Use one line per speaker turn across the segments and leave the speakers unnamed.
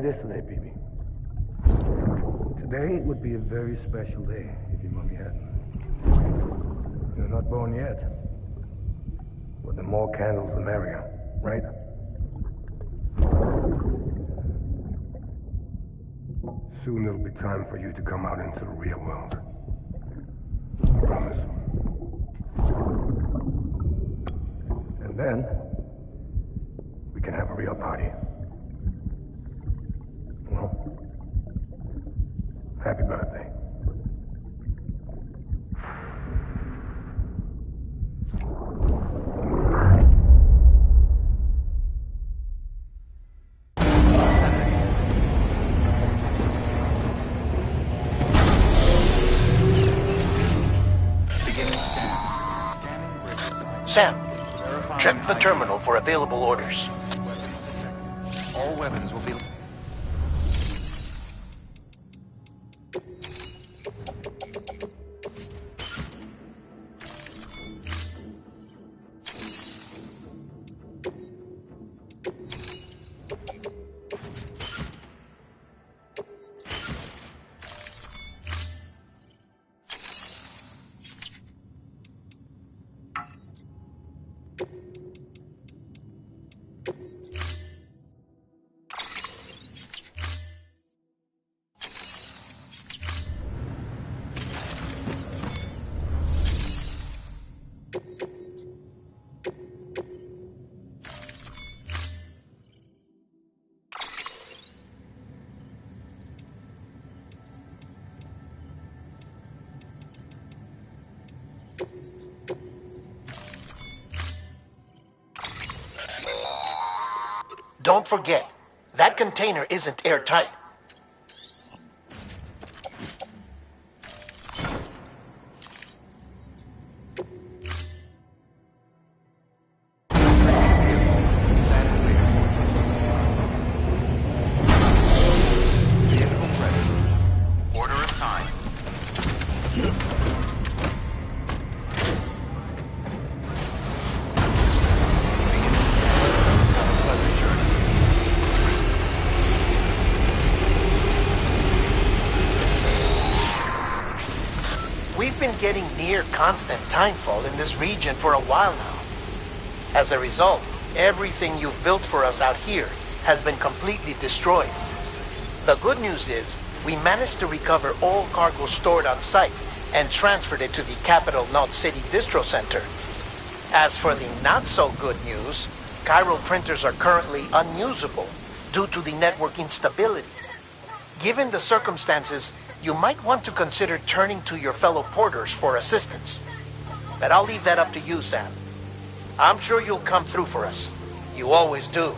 it is today, baby. Today would be a very special day if your mommy hadn't. You're not born yet. But the more candles, the merrier, right? Soon it'll be time for you to come out into the real world. I promise. And then, we can have a real party. Well, happy birthday.
Sam, check the terminal for available orders.
All weapons will be...
Don't forget, that container isn't airtight.
Order assigned.
We've been getting near constant timefall in this region for a while now. As a result, everything you've built for us out here has been completely destroyed. The good news is, we managed to recover all cargo stored on site and transferred it to the Capital Knot City Distro Center. As for the not-so-good news, chiral printers are currently unusable due to the network instability. Given the circumstances, you might want to consider turning to your fellow porters for assistance. But I'll leave that up to you, Sam. I'm sure you'll come through for us. You always do.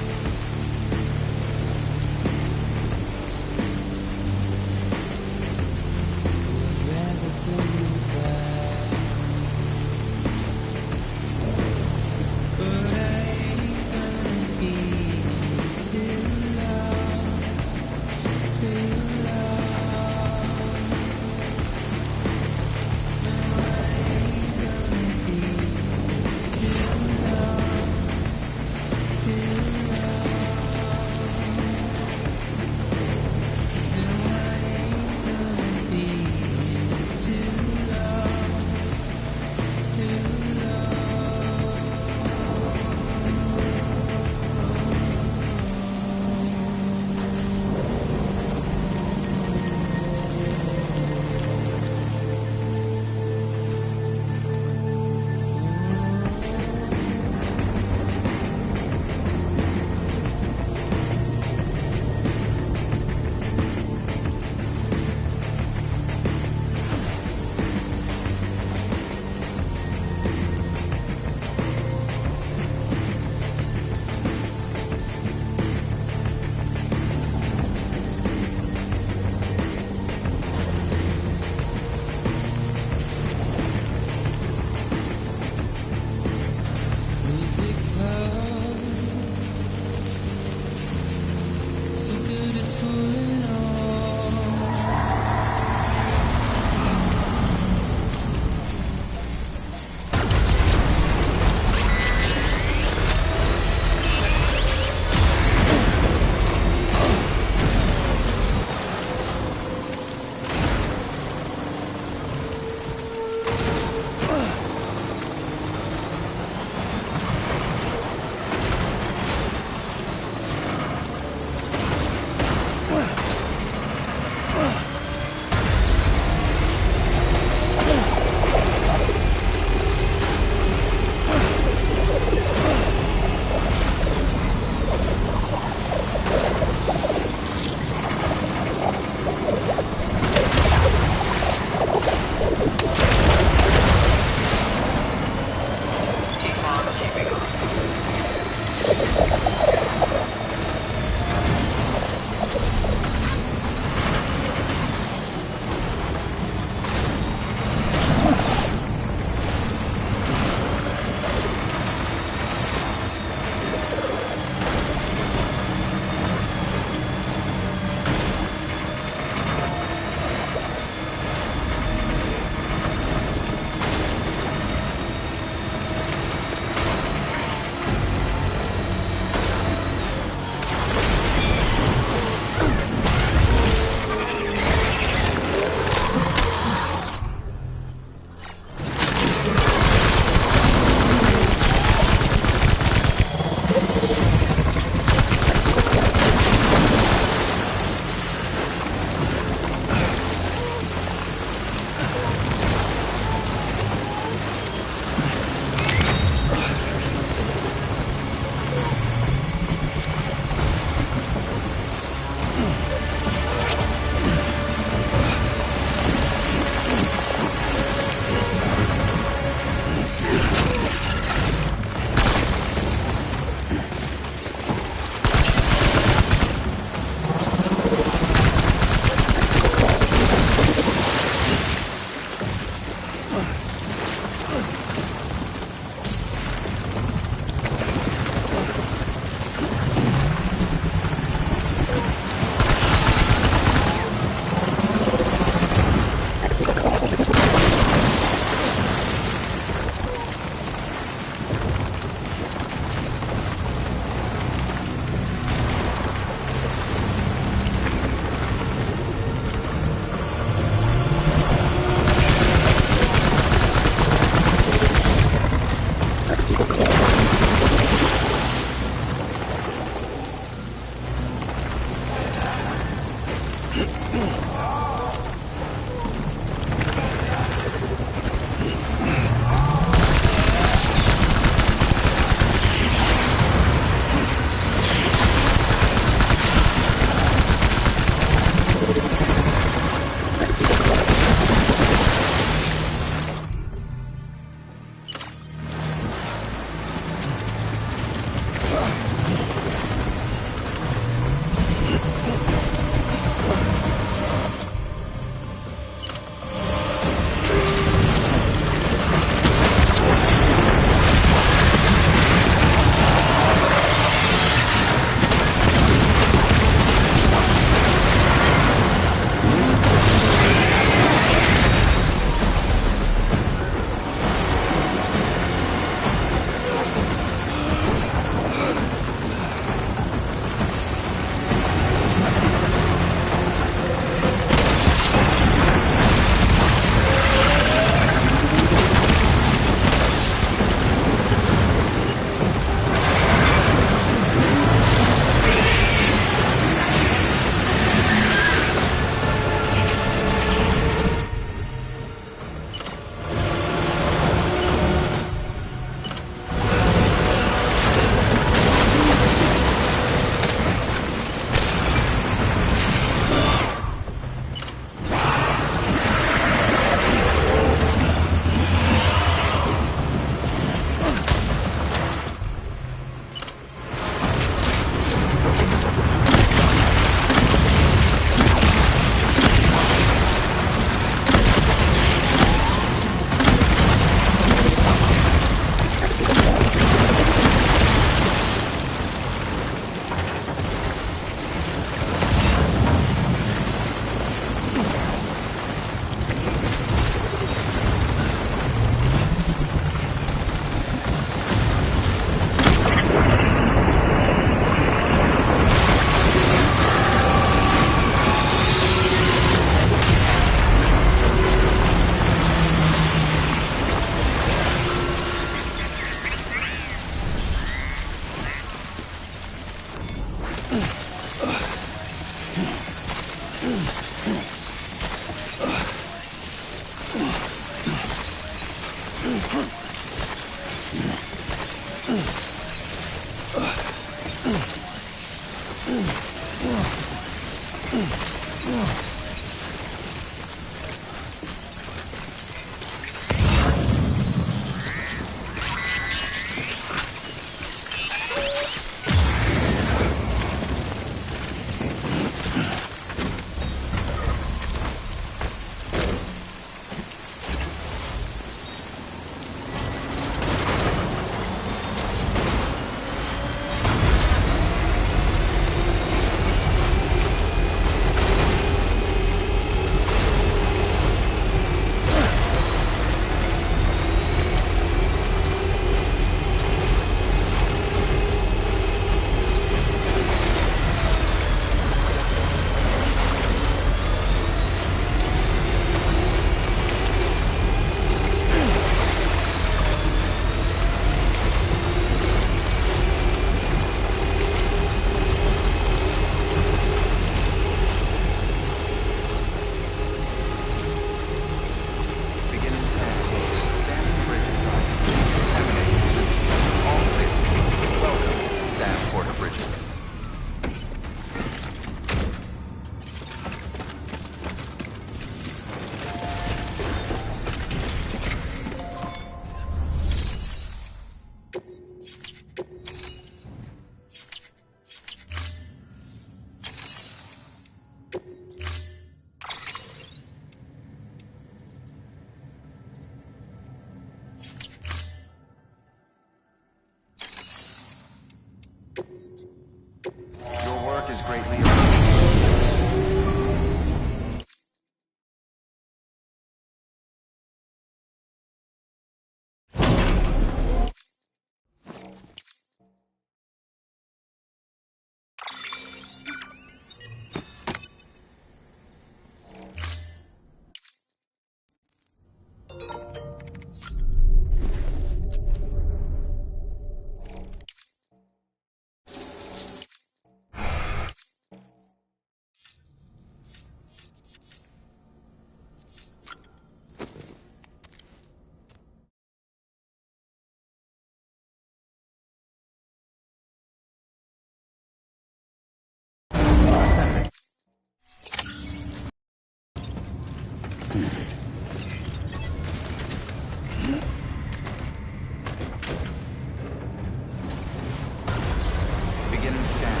Beginning scan.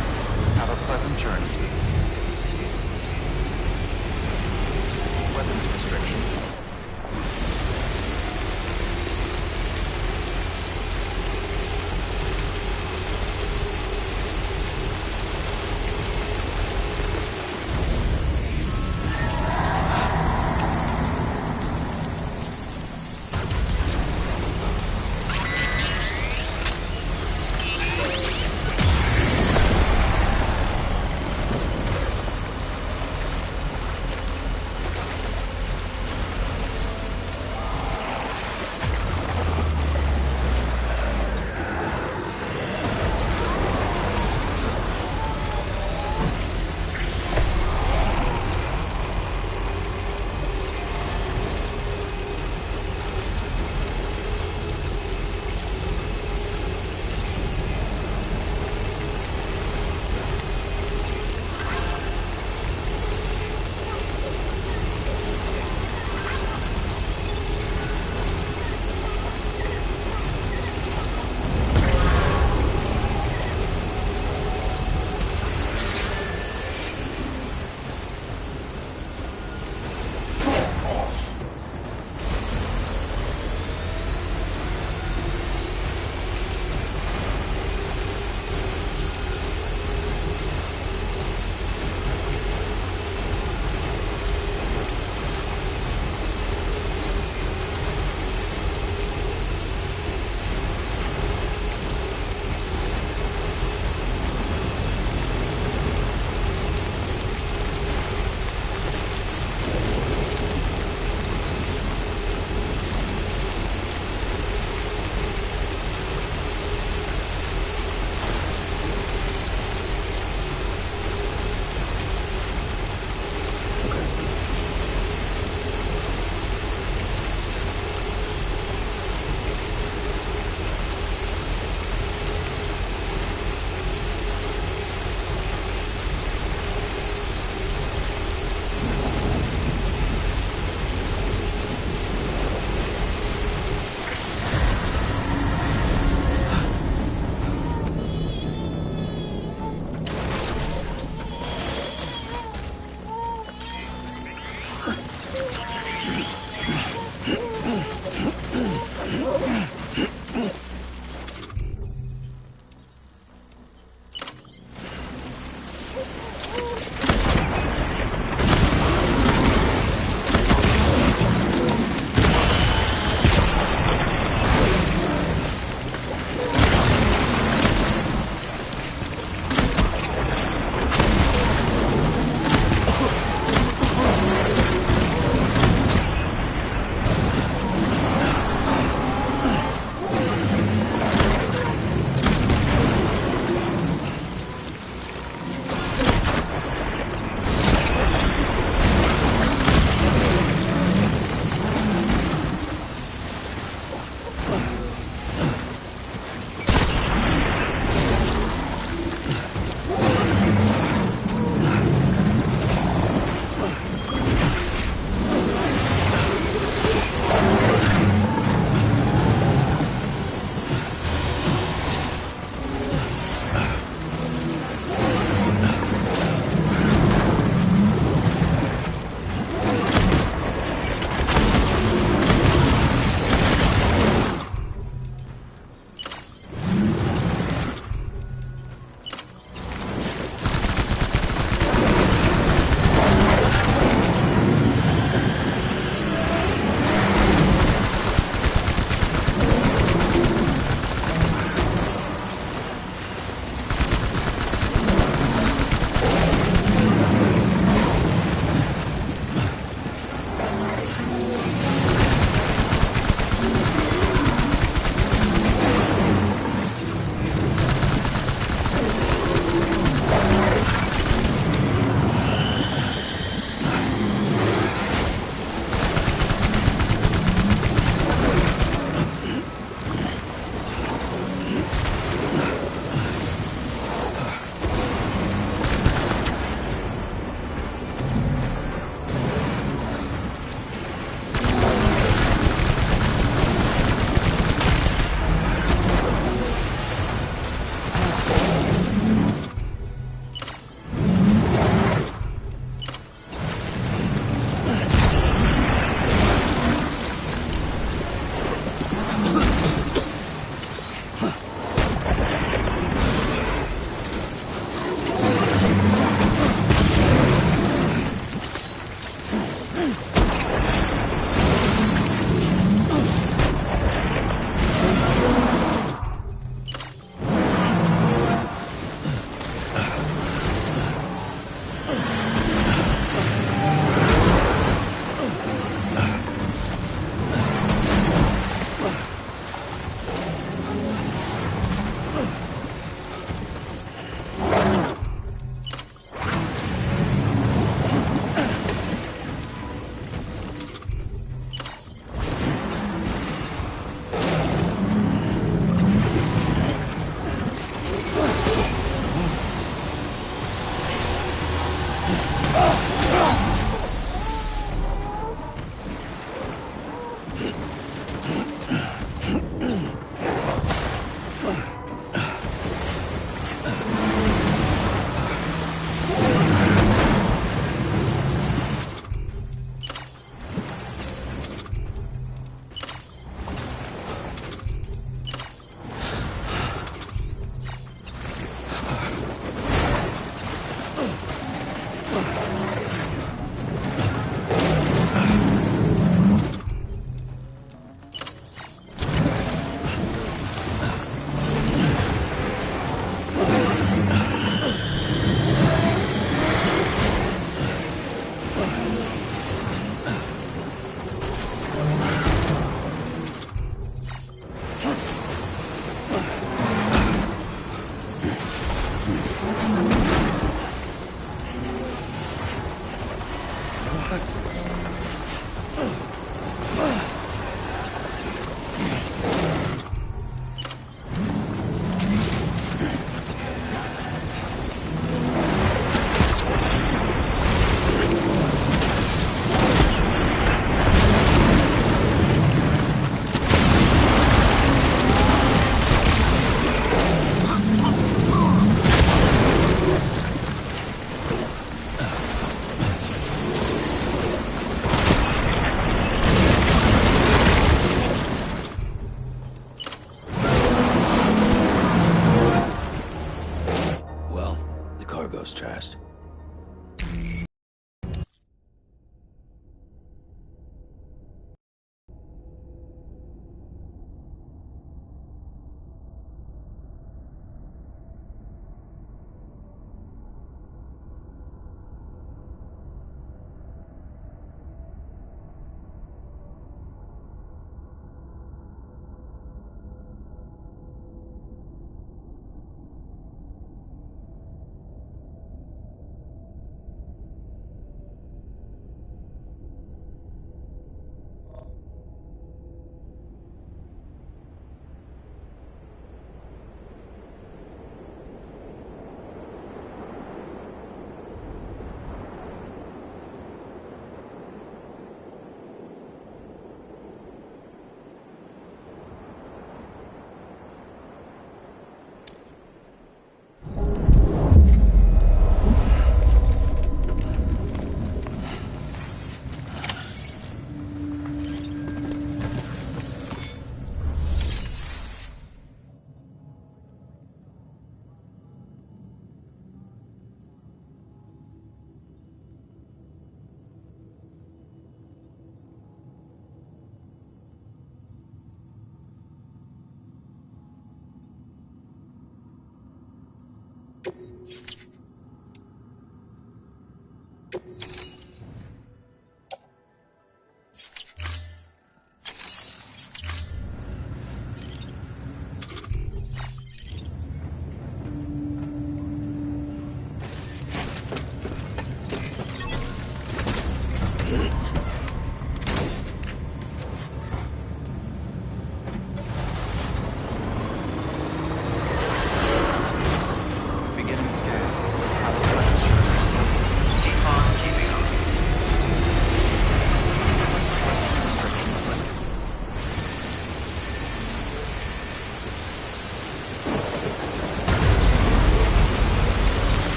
Have a pleasant journey. Weapons restriction.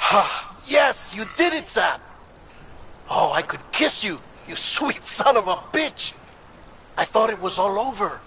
Ha! Yes, you did it, Sam! Oh, I could kiss you, you sweet son of a bitch! I thought it was all over.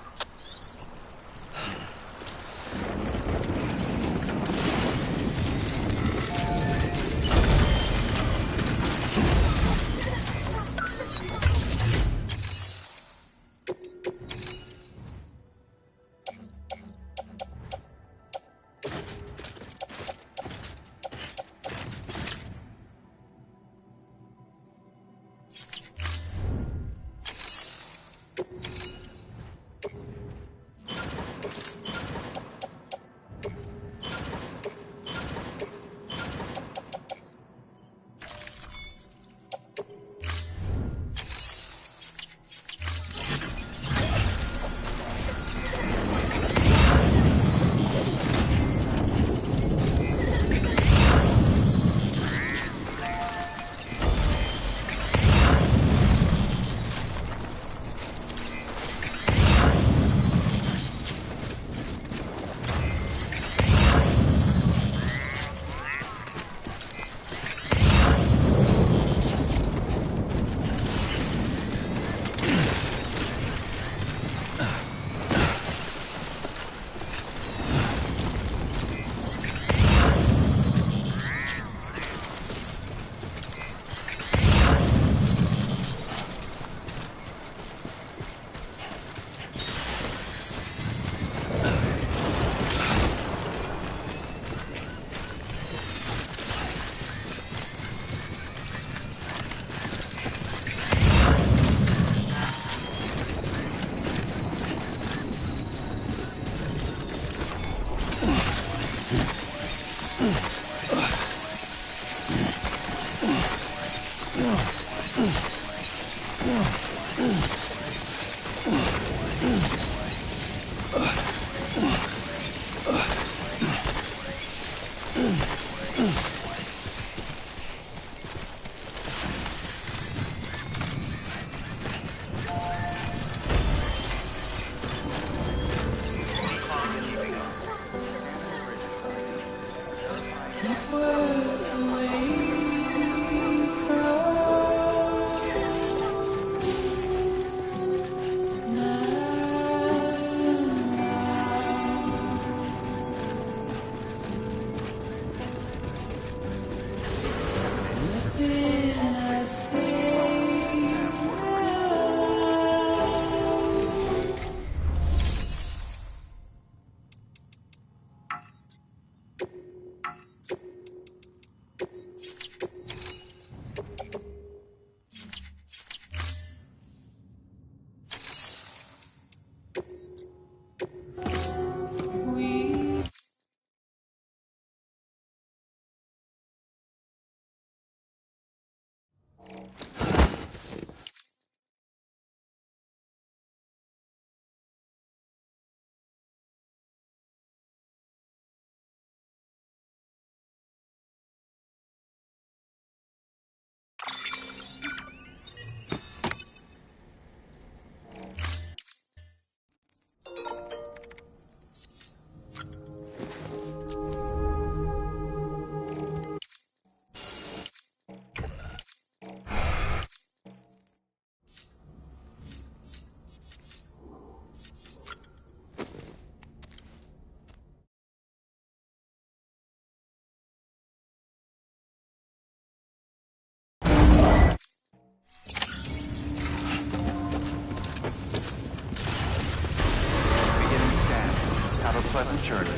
Pleasant journey.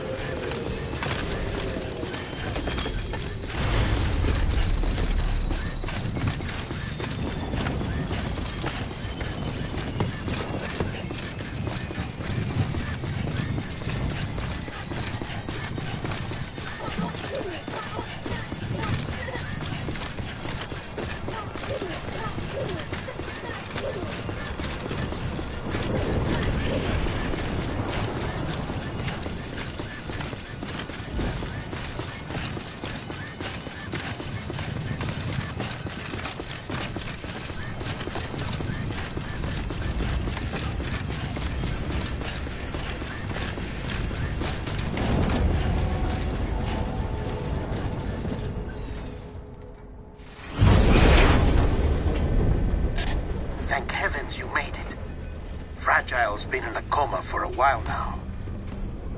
while now.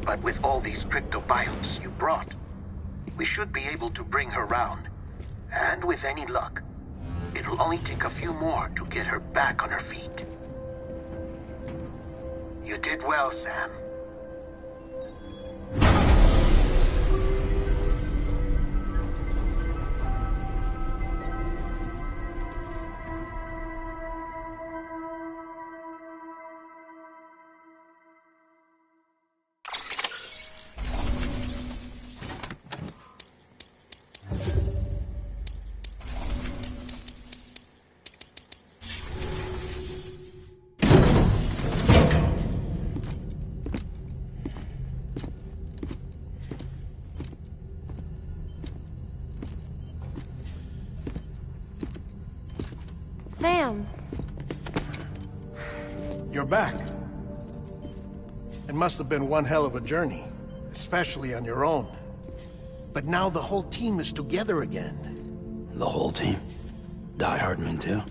But with all these cryptobiotes you brought, we should be able to bring her round. And with any luck, it'll only take a few more to get her back on her feet. You did well, Sam.
Sam!
You're back. It must have been one hell of a journey, especially on your own. But now the whole team is together again.
The whole team? Die Hardman too?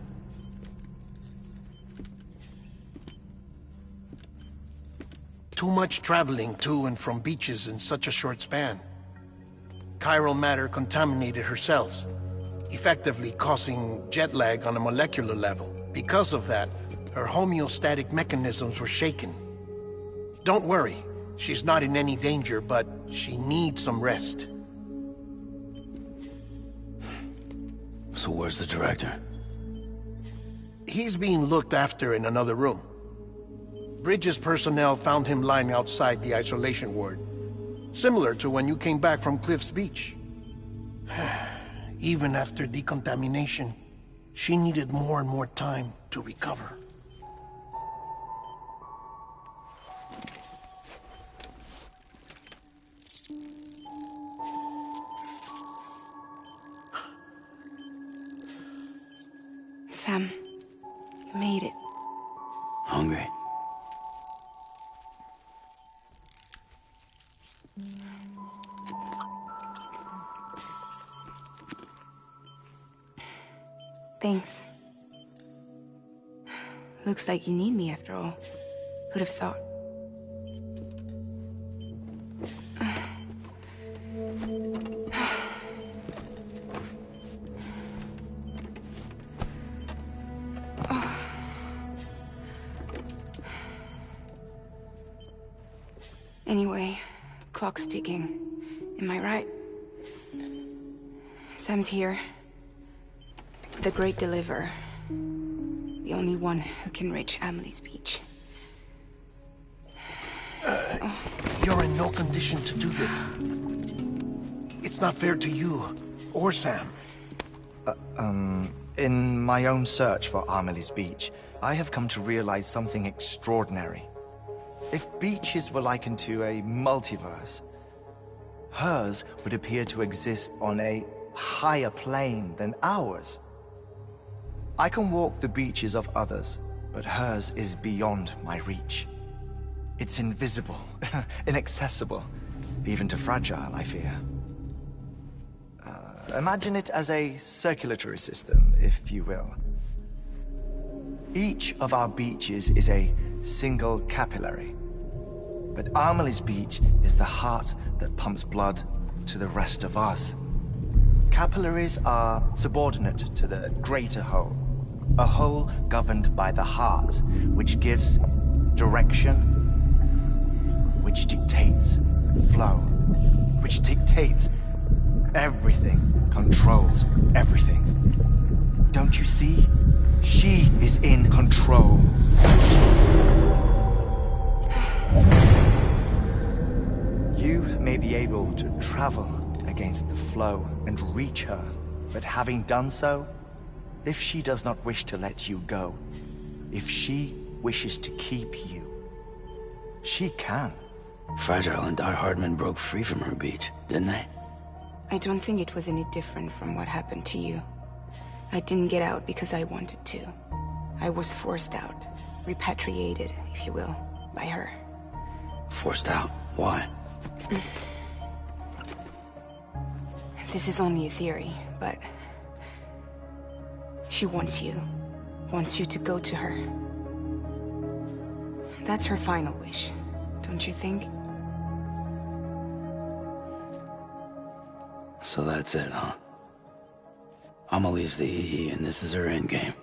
Too much traveling to and from beaches in such a short span. Chiral matter contaminated her cells, effectively causing jet lag on a molecular level. Because of that, her homeostatic mechanisms were shaken. Don't worry, she's not in any danger, but she needs some rest.
So where's the director?
He's being looked after in another room. Bridges personnel found him lying outside the isolation ward, similar to when you came back from Cliff's Beach. Even after decontamination, she needed more and more time to recover.
Sam, you made it.
Hungry?
Thanks. Looks like you need me after all. Who'd have thought? Anyway, clock's ticking. Am I right? Sam's here. The Great Deliverer. The only one who can reach Amelie's Beach.
You're in no condition to do this. It's not fair to you, or Sam.
In my own search for Amelie's Beach, I have come to realize something extraordinary. If beaches were likened to a multiverse, hers would appear to exist on a higher plane than ours. I can walk the beaches of others, but hers is beyond my reach. It's invisible, inaccessible, even to fragile, I fear. Imagine it as a circulatory system, if you will. Each of our beaches is a single capillary, but Amelie's Beach is the heart that pumps blood to the rest of us. Capillaries are subordinate to the greater whole, a whole governed by the heart, which gives direction, which dictates flow, which dictates everything, controls everything. Don't you see? She is in control. You may be able to travel against the flow and reach her, but having done so, if she does not wish to let you go, if she wishes to keep you, she can.
Fragile and Die Hardman broke free from her beach, didn't they?
I don't think it was any different from what happened to you. I didn't get out because I wanted to. I was forced out. Repatriated, if you will, by her.
Forced out? Why?
This is only a theory, but... she wants you. Wants you to go to her. That's her final wish. don't you think?
So that's it, huh? Amelie's the EE, and this is her endgame.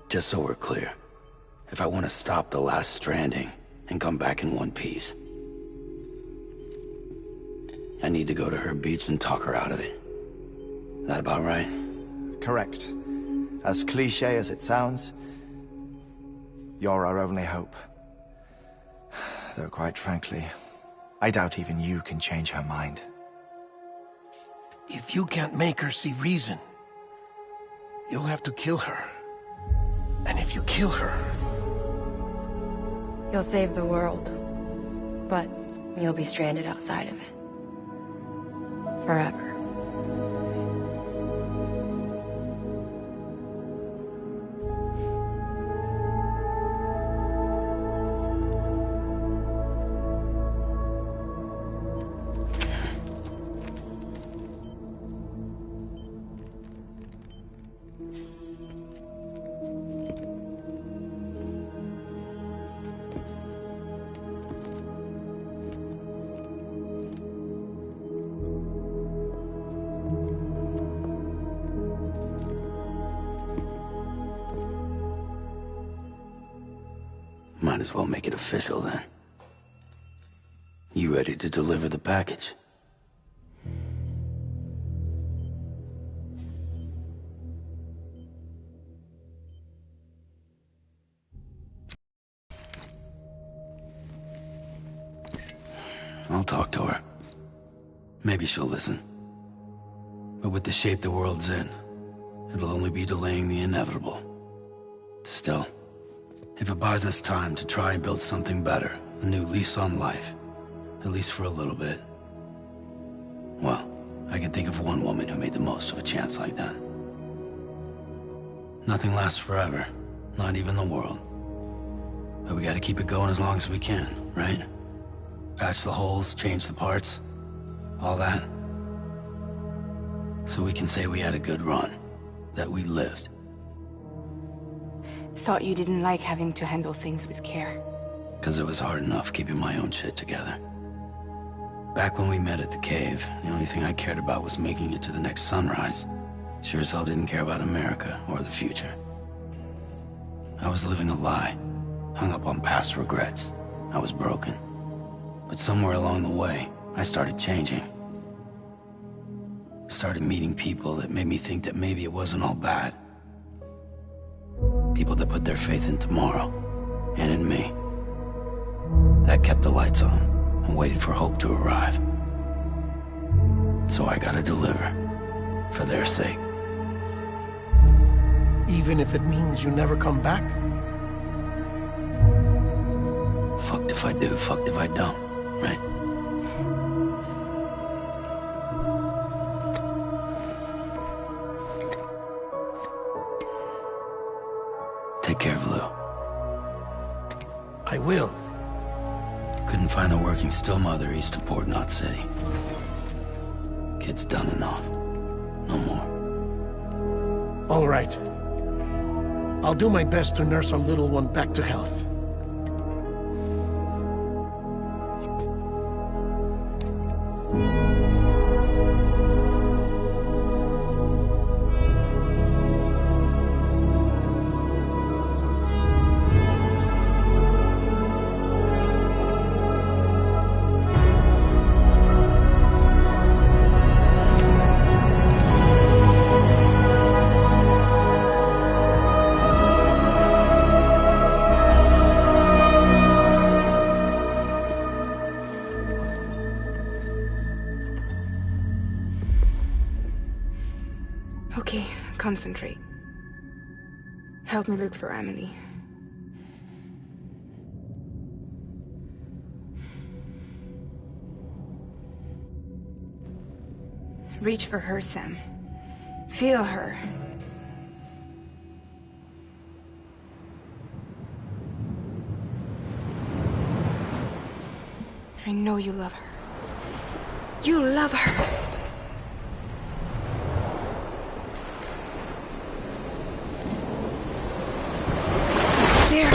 Just so we're clear, if I want to stop the last stranding and come back in one piece, I need to go to her beach and talk her out of it. That about right?
Correct. As cliché as it sounds, you're our only hope. Though quite frankly, I doubt even you can change her mind.
If you can't make her see reason, you'll have to kill her. And if you kill her...
You'll save the world, but you'll be stranded outside of it. Forever.
Might as well make it official then. You ready to deliver the package? I'll talk to her. Maybe she'll listen. But with the shape the world's in, it'll only be delaying the inevitable. Still, if it buys us time to try and build something better, a new lease on life, at least for a little bit, well, I can think of one woman who made the most of a chance like that. Nothing lasts forever, not even the world. But we gotta keep it going as long as we can, right? Patch the holes, change the parts, all that. So we can say we had a good run, that we lived.
Thought you didn't like having to handle things with care.
'Cause it was hard enough keeping my own shit together. Back when we met at the cave, the only thing I cared about was making it to the next sunrise. Sure as hell didn't care about America or the future. I was living a lie, hung up on past regrets. I was broken. But somewhere along the way, I started changing. Started meeting people that made me think that maybe it wasn't all bad. People that put their faith in tomorrow, and in me. That kept the lights on, and waited for hope to arrive. So I gotta deliver, for their sake.
Even if it means you never come back?
Fucked if I do, fucked if I don't, right? Take care of Lou.
I will.
Couldn't find a working still mother east of Port Knot City. Kid's done enough. No more.
All right. I'll do my best to nurse our little one back to health.
Okay, concentrate. Help me look for Emily. Reach for her, Sam. Feel her. I know you love her. You love her! There!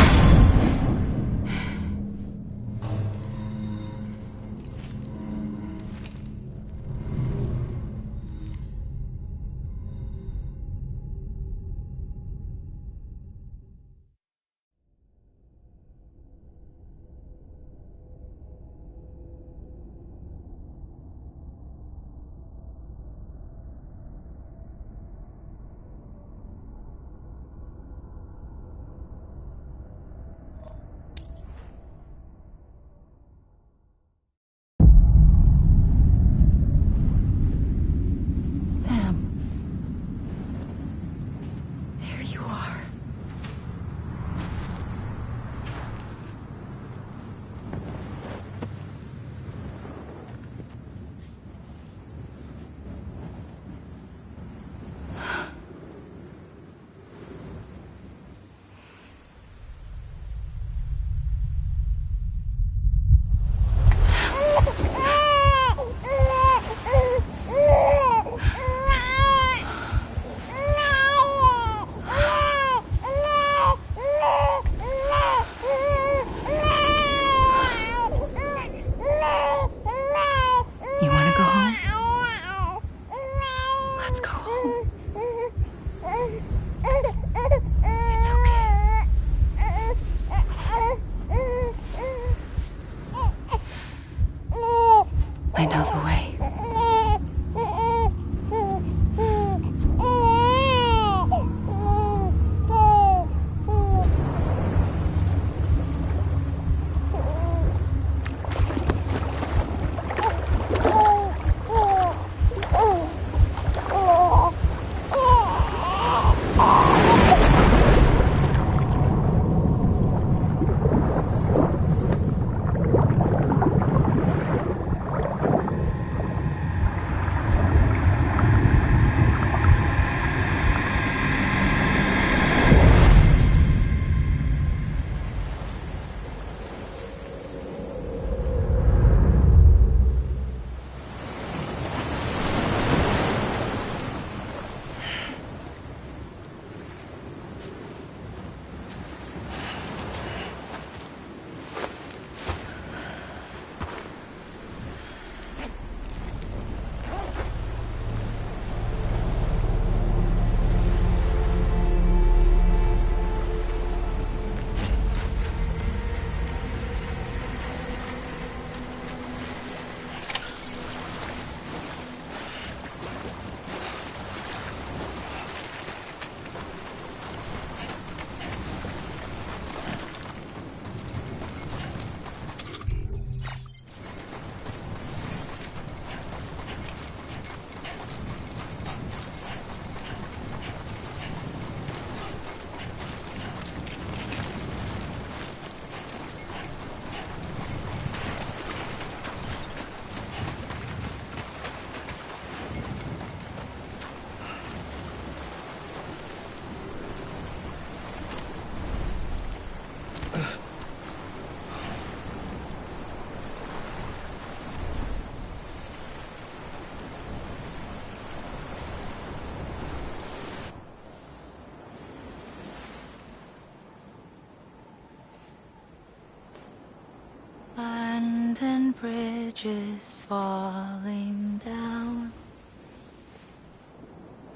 and bridges falling down,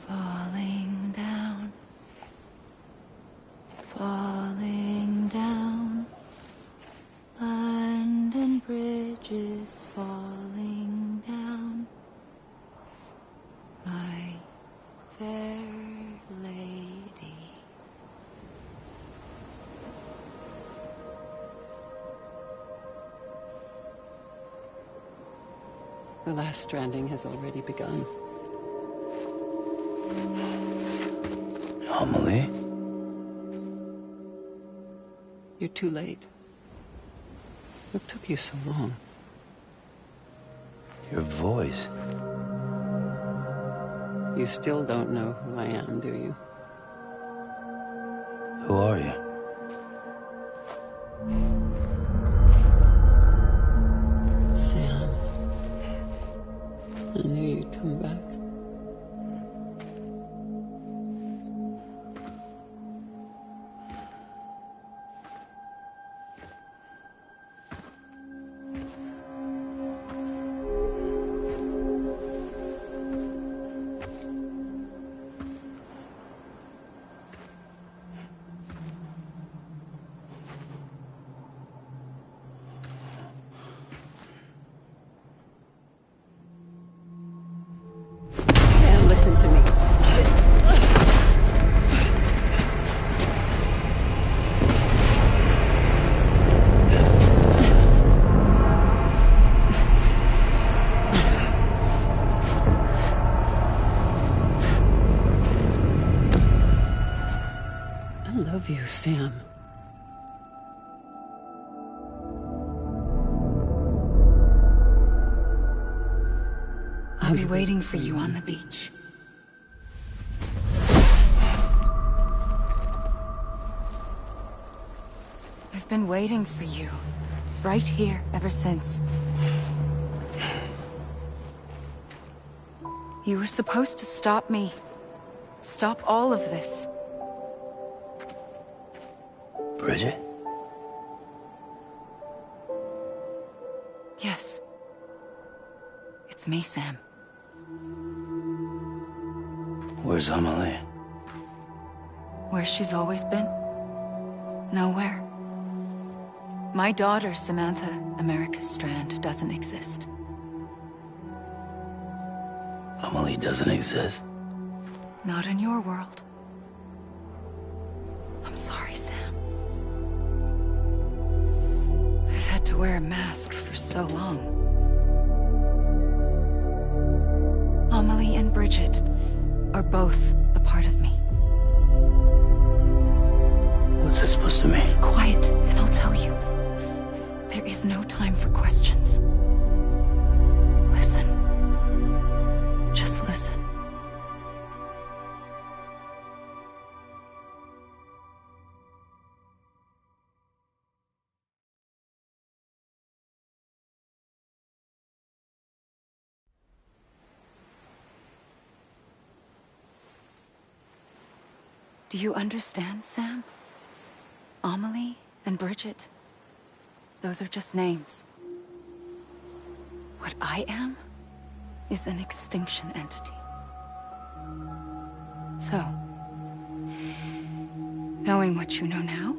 falling down, falling down. London Bridge is falling down, my fair lady.
The last stranding has already begun.
Amelie?
You're too late. What took you so long?
Your voice.
You still don't know who I am, do you?
Who are you?
Sam. I knew you'd come back. Listen to me. I love you, Sam.
I'll be waiting for you on the beach. I've been waiting for you, right here, ever since. You were supposed to stop me. Stop all of this.
Bridget?
Yes. It's me, Sam.
Where's Amelie?
Where she's always been. Nowhere. My daughter, Samantha America Strand, doesn't exist.
Amelie doesn't exist?
Not in your world. I'm sorry, Sam. I've had to wear a mask for so long. Amelie and Bridget are both a part of me.
What's this supposed to mean?
Quiet, and I'll tell you. There is no time for questions. Listen. Just listen. Do you understand, Sam? Amelie and Bridget, those are just names. What I am is an extinction entity. So, knowing what you know now,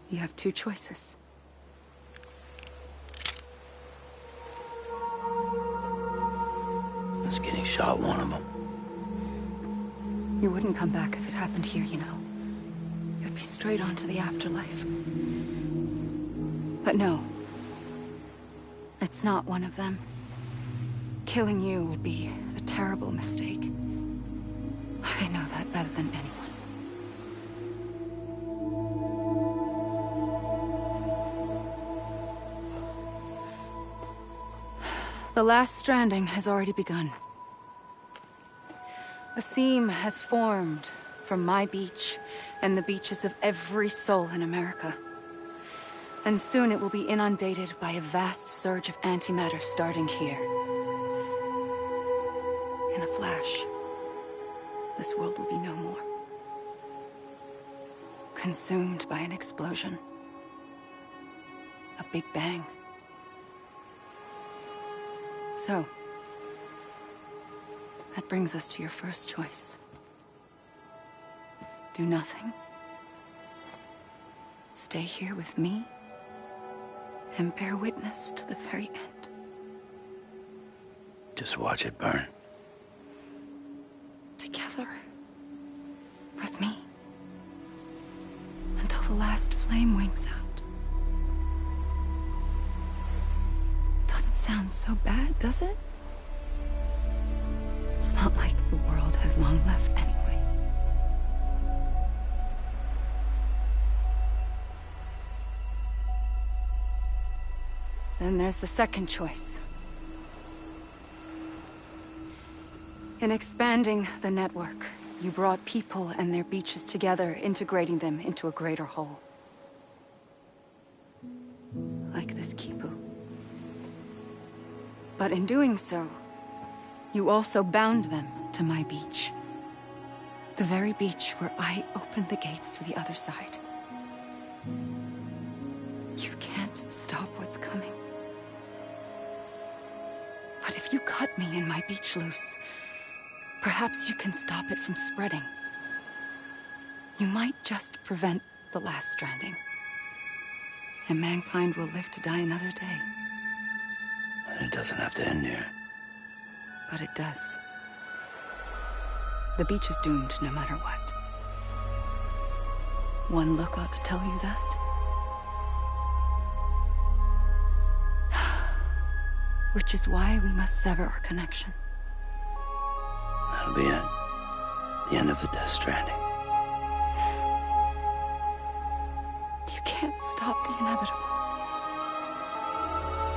you have two choices.
Is getting shot one of them?
You wouldn't come back if it happened here, you know. You'd be straight on to the afterlife. But no. It's not one of them. Killing you would be a terrible mistake. I know that better than anyone. The last stranding has already begun. A seam has formed from my beach and the beaches of every soul in America. And soon it will be inundated by a vast surge of antimatter starting here. In a flash, this world will be no more. Consumed by an explosion. A big bang. So, that brings us to your first choice. Do nothing. Stay here with me and bear witness to the very end.
Just watch it burn.
Together. With me. Until the last flame winks out. Doesn't sound so bad, does it? It's not like the world has long left anyway. Then there's the second choice. In expanding the network, you brought people and their beaches together, integrating them into a greater whole. Like this Kipu. But in doing so, you also bound them to my beach. The very beach where I opened the gates to the other side. You can't stop what's coming. But if you cut me and my beach loose, perhaps you can stop it from spreading. You might just prevent the last stranding. And mankind will live to die another day.
And it doesn't have to end here.
But it does. The beach is doomed no matter what. One look ought to tell you that. Which is why we must sever our connection.
That'll be it. The end of the Death Stranding.
You can't stop the inevitable.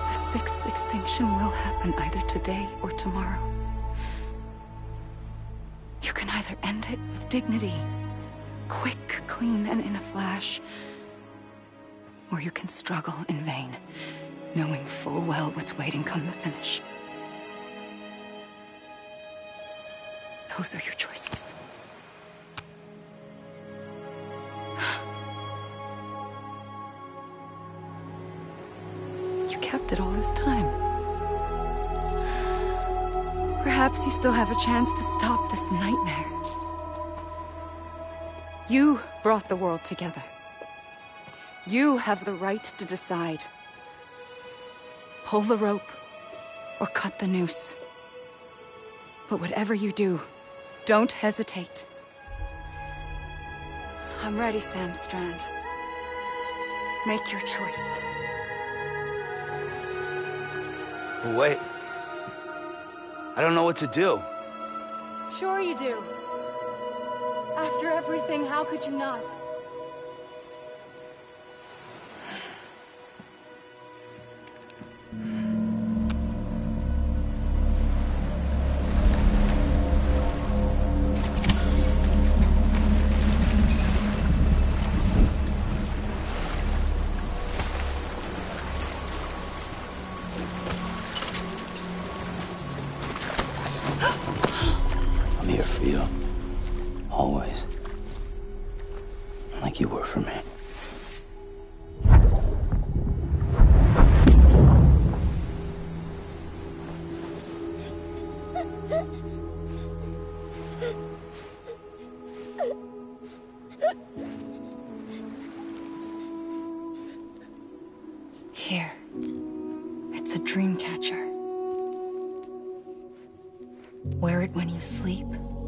The sixth extinction will happen either today or tomorrow. You can either end it with dignity, quick, clean, and in a flash, or you can struggle in vain, knowing full well what's waiting come the finish. Those are your choices. You kept it all this time. Perhaps you still have a chance to stop this nightmare. You brought the world together. You have the right to decide. Pull the rope, or cut the noose. But whatever you do, don't hesitate. I'm ready, Sam Strand. Make your choice.
Wait. I don't know what to do.
Sure you do. After everything, how could you not?
I'm here for you. Always. Like you were for me.
Here. It's a dream catcher. Wear it when you sleep,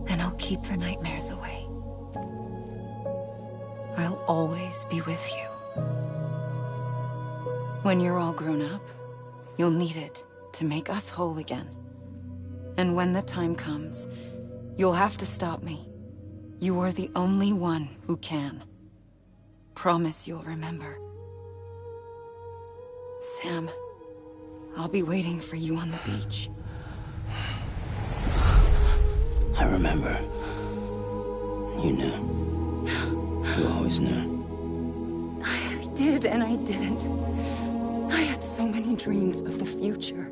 and I'll keep the nightmares away. I'll always be with you. When you're all grown up, you'll need it to make us whole again. And when the time comes, you'll have to stop me. You are the only one who can. Promise you'll remember. Sam, I'll be waiting for you on the beach.
I remember. You knew. You always knew.
I did and I didn't. I had so many dreams of the future.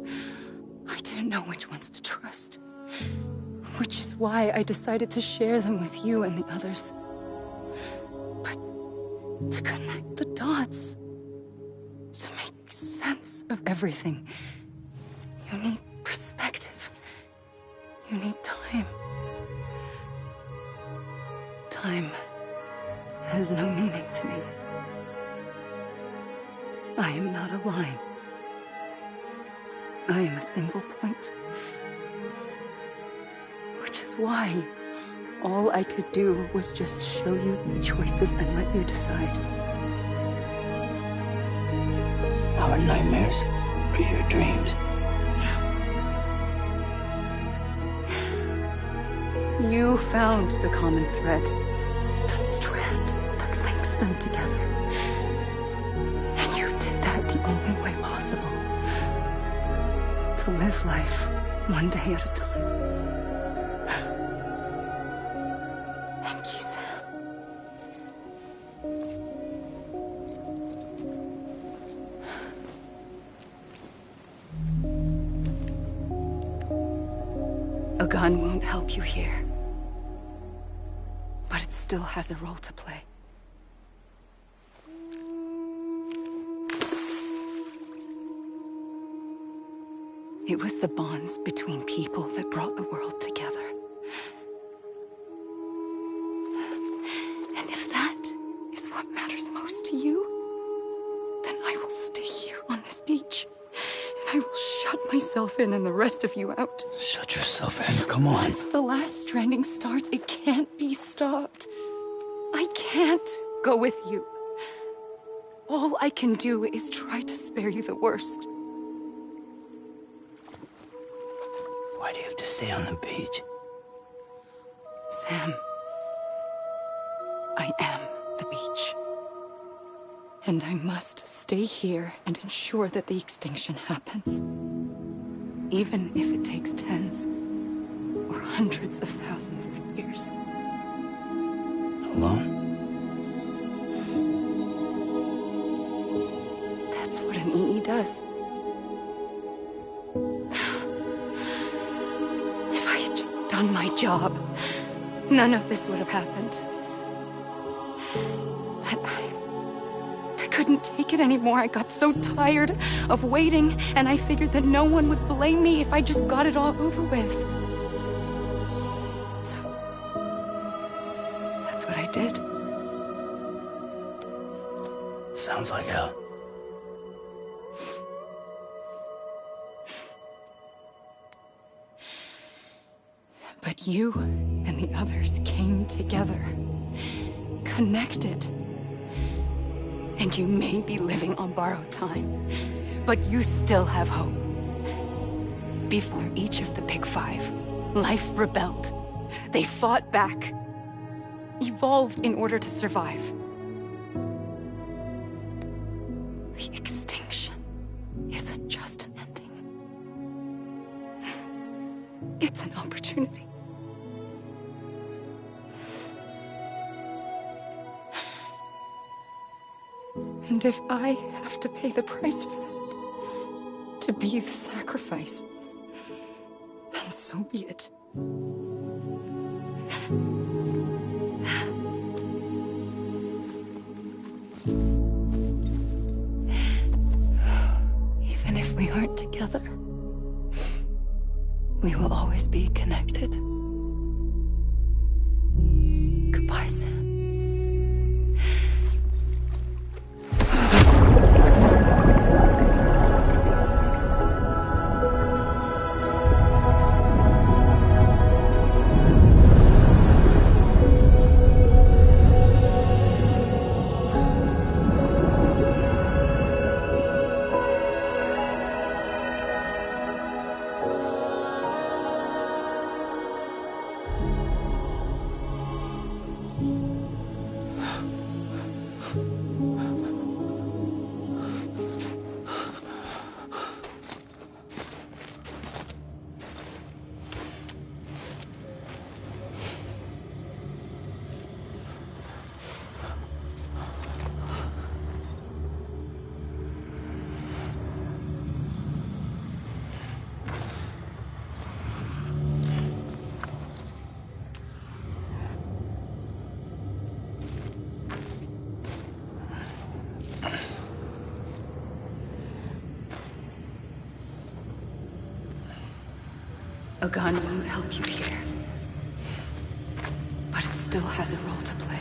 I didn't know which ones to trust. Which is why I decided to share them with you and the others. But to connect the dots, to make sense of everything, you need I am not a line. I am a single point. Which is why all I could do was just show you the choices and let you decide.
Our nightmares are your dreams.
You found the common thread, the strand that links them together. And you did that the only way possible. To live life one day at a time. Thank you, Sam. A gun won't help you here. But it still has a role to play. It was the bonds between people that brought the world together. And if that is what matters most to you, then I will stay here on this beach. And I will shut myself in and the rest of you out.
Shut yourself in, come on.
Once the last stranding starts, it can't be stopped. I can't go with you. All I can do is try to spare you the worst.
Why do you have to stay on the beach?
Sam, I am the beach. And I must stay here and ensure that the extinction happens. Even if it takes tens or hundreds of thousands of years.
Alone?
That's what an EE does. If I had just done my job, none of this would have happened. But I couldn't take it anymore. I got so tired of waiting, and I figured that no one would blame me if I just got it all over with. So, that's what I did.
Sounds like hell.
But you and the others came together, connected. And you may be living on borrowed time, but you still have hope. Before each of the Big Five, life rebelled. They fought back, evolved in order to survive. The extinction isn't just an ending. It's an opportunity. And if I have to pay the price for that, to be the sacrifice, then so be it. Even if we aren't together, we will always be connected. Goodbye, Sam. A gun won't help you here. But it still has a role to play.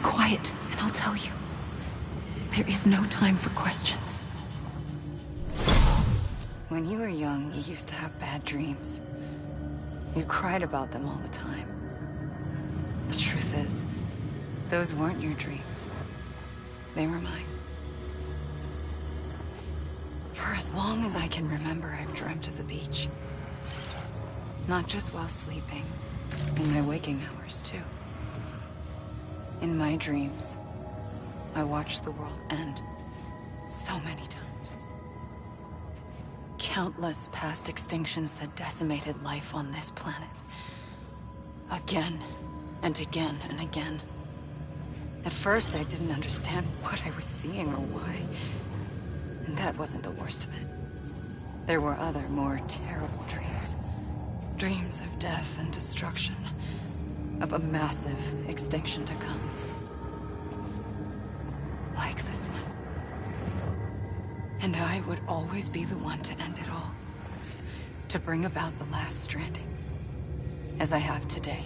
quiet, and I'll tell you. There is no time for questions. When you were young, you used to have bad dreams. You cried about them all the time. The truth is, those weren't your dreams. They were mine. For as long as I can remember, I've dreamt of the beach. Not just while sleeping, in my waking hours, too. In my dreams, I watched the world end so many times. Countless past extinctions that decimated life on this planet. Again, and again, and again. At first, I didn't understand what I was seeing or why. And that wasn't the worst of it. There were other, more terrible dreams. Dreams of death and destruction. Of a massive extinction to come. Like this one. And I would always be the one to end it all. To bring about the last stranding. As I have today.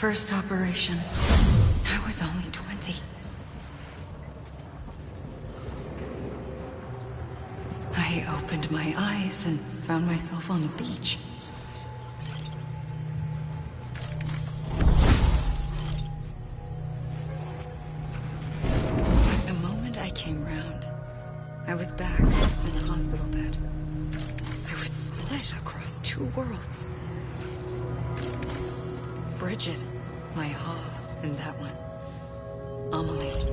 First operation, I was only 20. I opened my eyes and found myself on the beach. But the moment I came round, I was back in the hospital bed. I was split across two worlds. Bridget, my Ha in that one. Amelie,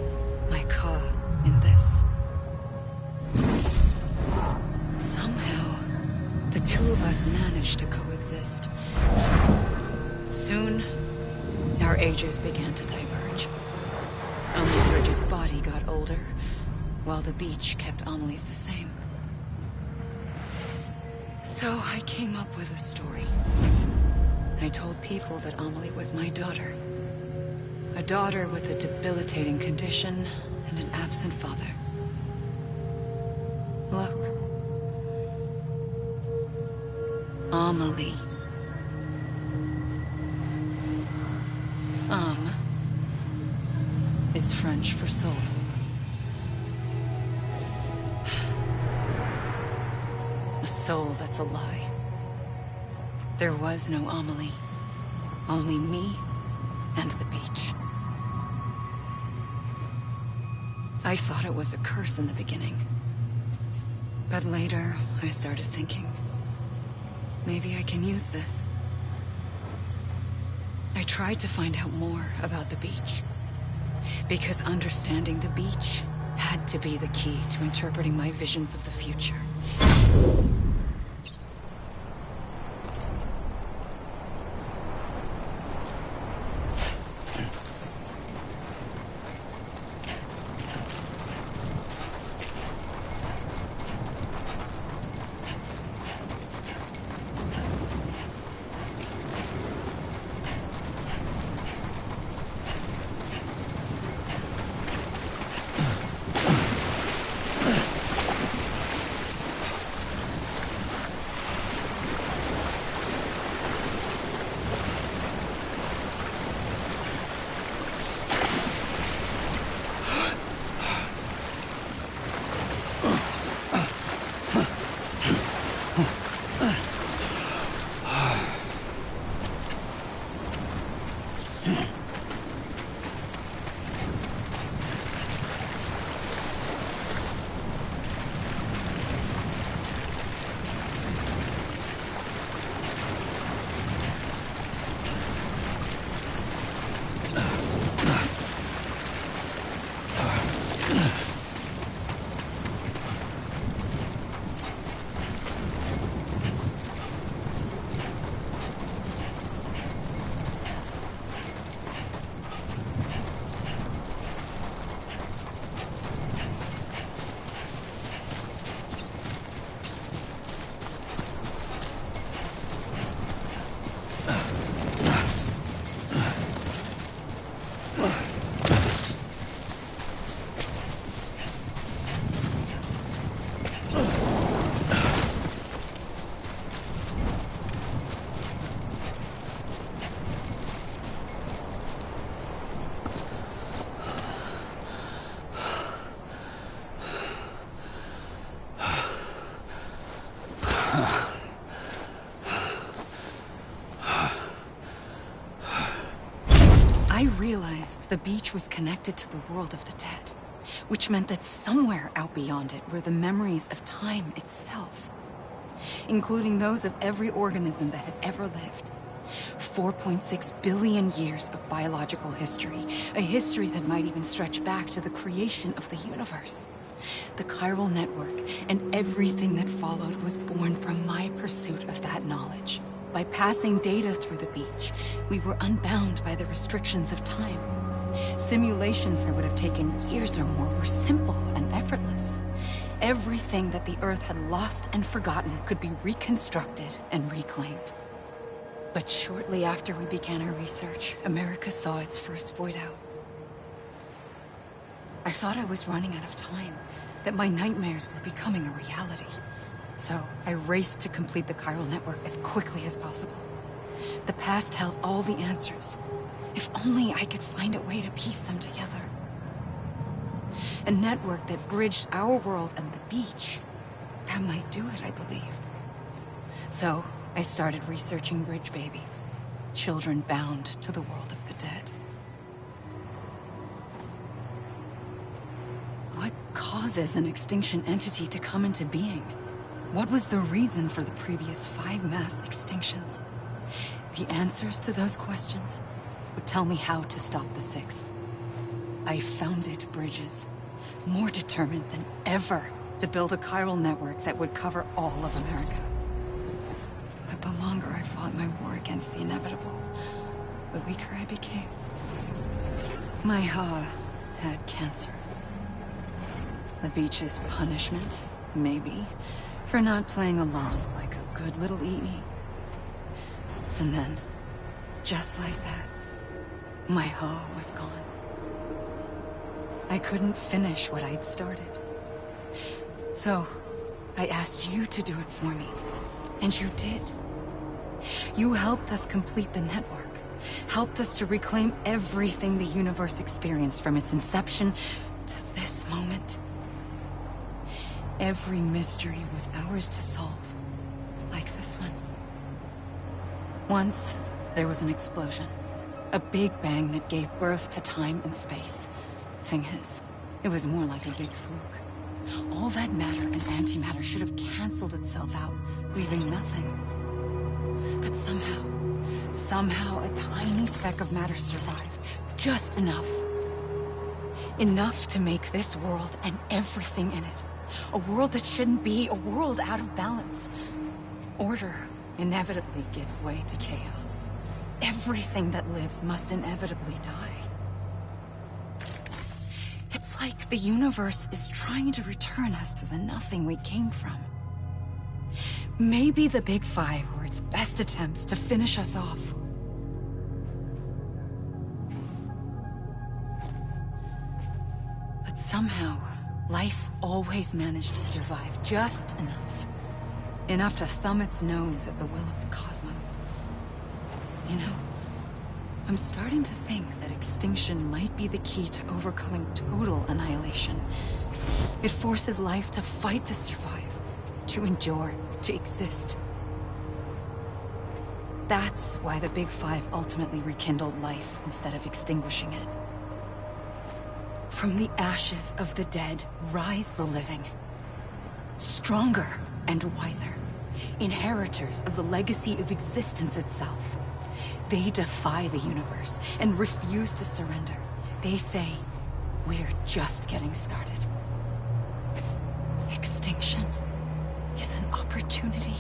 my Ka in this. Somehow, the two of us managed to coexist. Soon, our ages began to diverge. Only Bridget's body got older, while the beach kept Amelie's the same. So I came up with a story. I told people that Amelie was my daughter. A daughter with a debilitating condition and an absent father. Look. Amelie. Is French for soul. A soul that's a lie. There was no Amelie. Only me and the beach. I thought it was a curse in the beginning. But later, I started thinking. Maybe I can use this. I tried to find out more about the beach. Because understanding the beach had to be the key to interpreting my visions of the future. I realized the beach was connected to the world of the dead, which meant that somewhere out beyond it were the memories of time itself, including those of every organism that had ever lived. 4.6 billion years of biological history, a history that might even stretch back to the creation of the universe. The chiral network and everything that followed was born from my pursuit of that knowledge. By passing data through the beach, we were unbound by the restrictions of time. Simulations that would have taken years or more were simple and effortless. Everything that the Earth had lost and forgotten could be reconstructed and reclaimed. But shortly after we began our research, America saw its first void out. I thought I was running out of time, that my nightmares were becoming a reality. So I raced to complete the chiral network as quickly as possible. The past held all the answers. If only I could find a way to piece them together. A network that bridged our world and the beach. That might do it, I believed. So I started researching bridge babies, children bound to the world of the dead. What causes an extinction entity to come into being? What was the reason for the previous 5 mass extinctions? The answers to those questions would tell me how to stop the 6th. I founded bridges, more determined than ever to build a chiral network that would cover all of America. But the longer I fought my war against the inevitable, the weaker I became. My Ha had cancer. The beach's punishment, maybe, for not playing along like a good little EE. And then, just like that, my Ha was gone. I couldn't finish what I'd started. So, I asked you to do it for me, and you did. You helped us complete the network, helped us to reclaim everything the universe experienced from its inception to this moment. Every mystery was ours to solve, like this one. Once, there was an explosion. A big bang that gave birth to time and space. Thing is, it was more like a big fluke. All that matter and antimatter should have canceled itself out, leaving nothing. But somehow a tiny speck of matter survived. Just enough. Enough to make this world and everything in it. A world that shouldn't be, a world out of balance. Order inevitably gives way to chaos. Everything that lives must inevitably die. It's like the universe is trying to return us to the nothing we came from. Maybe the Big Five were its best attempts to finish us off. But somehow, life always managed to survive just enough. Enough to thumb its nose at the will of the cosmos. You know, I'm starting to think that extinction might be the key to overcoming total annihilation. It forces life to fight to survive, to endure, to exist. That's why the Big Five ultimately rekindled life instead of extinguishing it. From the ashes of the dead rise the living. Stronger and wiser. Inheritors of the legacy of existence itself. They defy the universe and refuse to surrender. They say, we're just getting started. Extinction is an opportunity.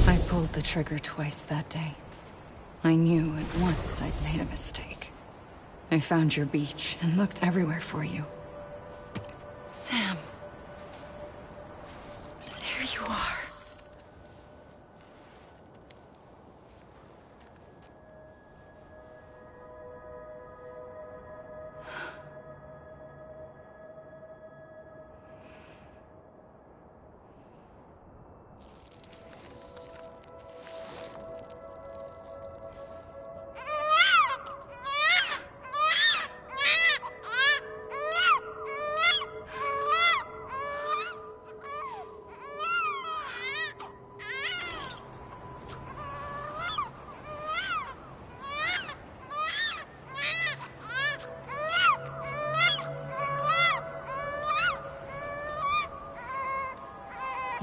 I pulled the trigger twice that day. I knew at once I'd made a mistake. I found your beach and looked everywhere for you. Sam. There you are.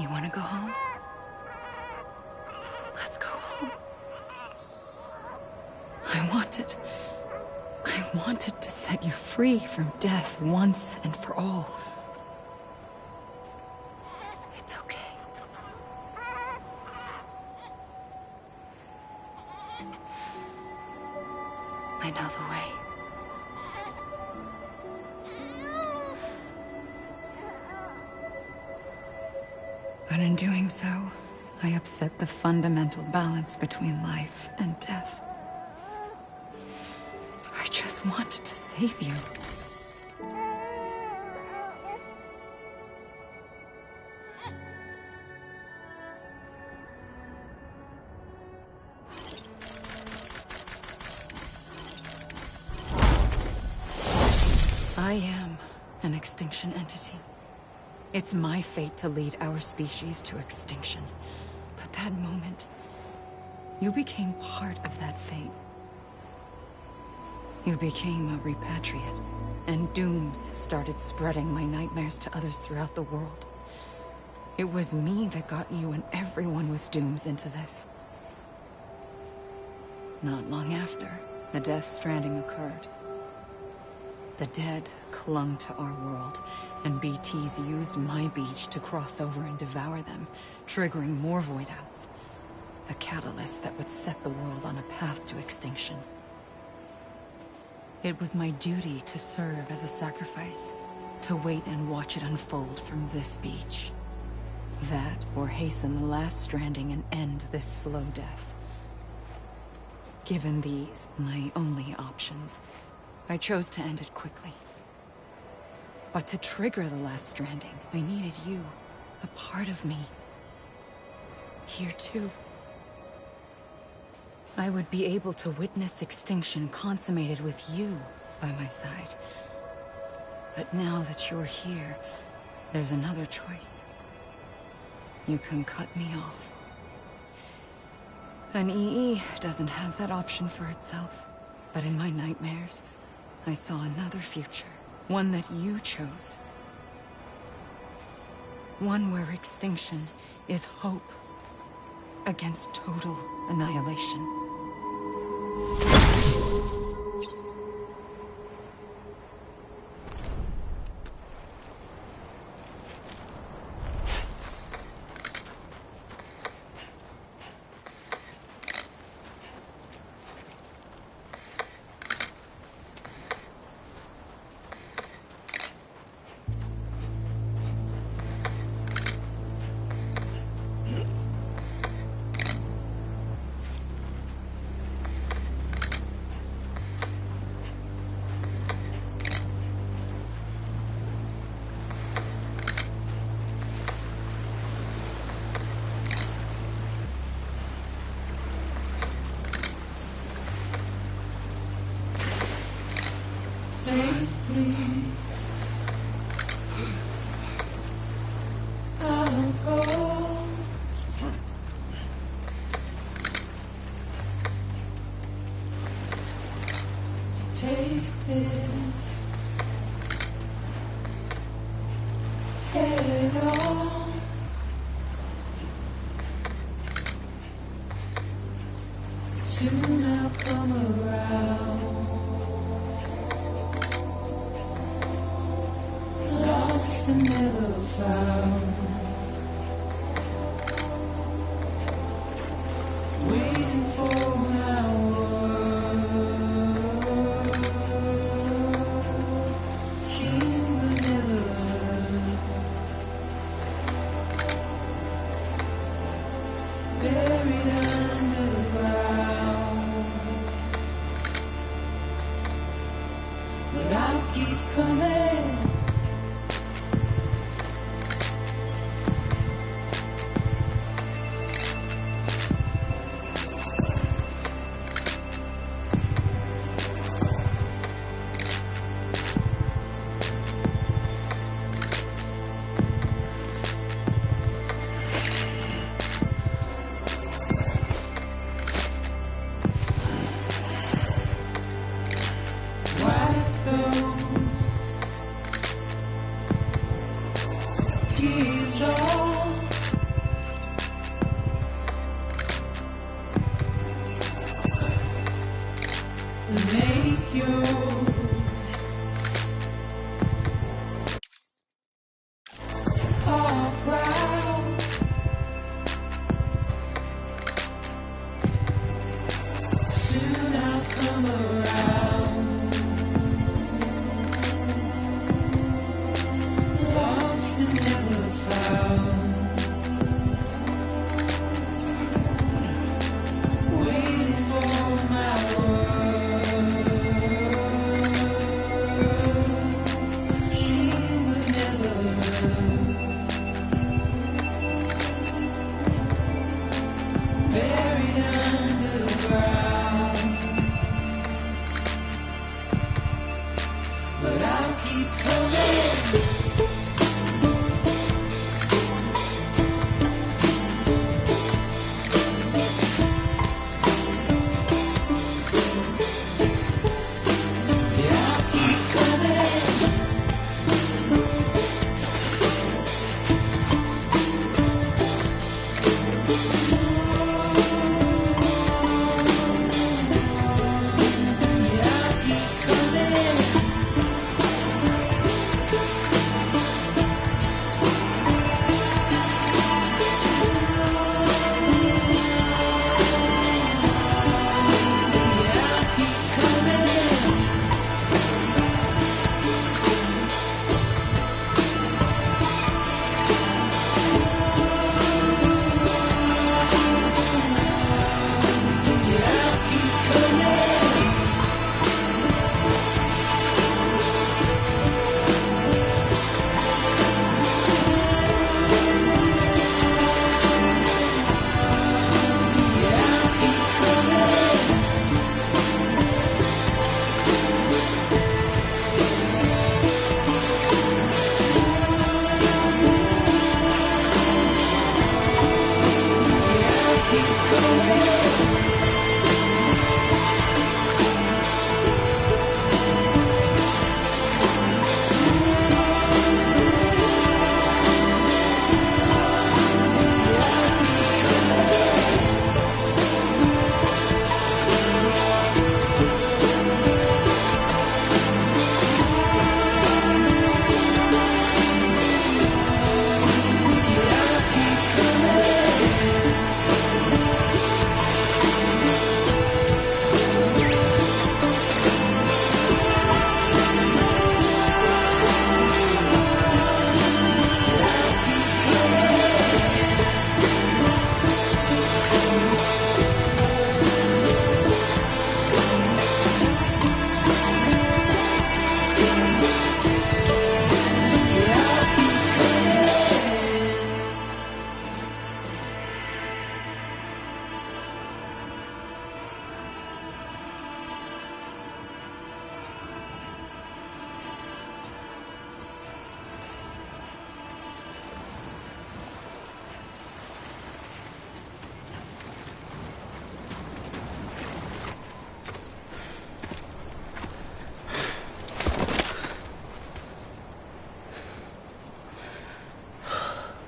You want to go home? Let's go home. I wanted to set you free from death once and for all. know the way. But in doing so, I upset the fundamental balance between life and death. I just wanted to save you. I am an extinction entity. It's my fate to lead our species to extinction. But that moment, you became part of that fate. You became a repatriate, and dooms started spreading my nightmares to others throughout the world. It was me that got you and everyone with dooms into this. Not long after, a Death Stranding occurred. The dead clung to our world, and BTs used my beach to cross over and devour them, triggering more void outs. A catalyst that would set the world on a path to extinction. It was my duty to serve as a sacrifice, to wait and watch it unfold from this beach. That, or hasten the last stranding and end this slow death. Given these, my only options, I chose to end it quickly. But to trigger the last stranding, I needed you, a part of me. Here too. I would be able to witness extinction consummated with you by my side. But now that you're here, there's another choice. You can cut me off. An EE doesn't have that option for itself. But in my nightmares, I saw another future, one that you chose. One where extinction is hope against total annihilation.
Soon I'll come around. Lost and never found. Waiting for my word. Seen but never heard. Buried under the ground. But I'll keep coming. Wipe those tears off. And make your heart proud. Soon I'll come around.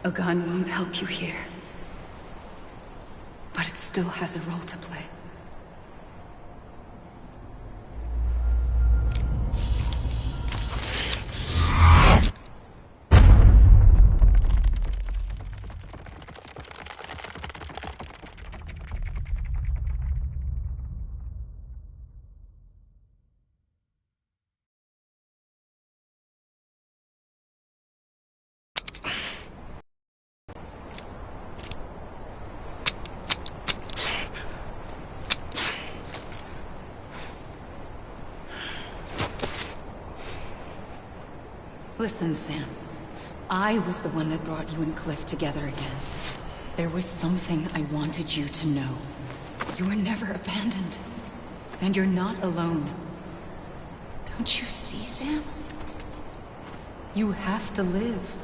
A gun won't help you here. But it still has a role to play. Listen, Sam. I was the one that brought you and Cliff together again. There was something I wanted you to know. You were never abandoned. And you're not alone. Don't you see, Sam? You have to live.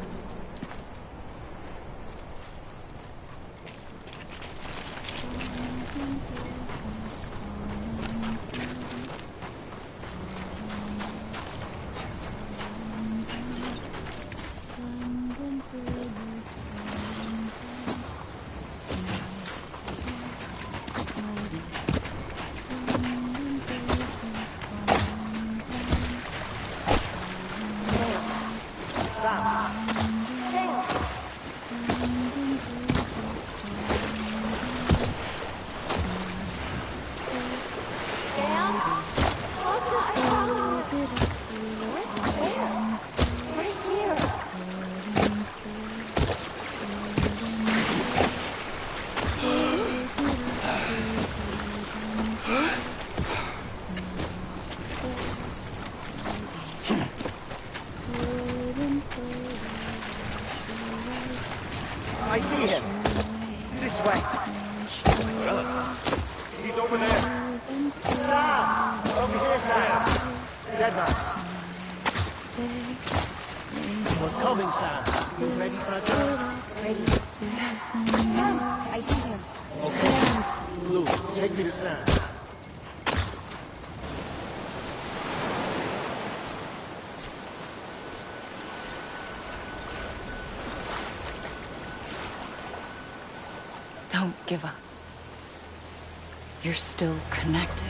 I see him. This way. He's over there. Sam! Over here, Sam. Dead man. We're coming, Sam. You ready for a job?
Ready. Sam, I see him.
Okay. Blue, take me to Sam.
Don't give up. You're still connected.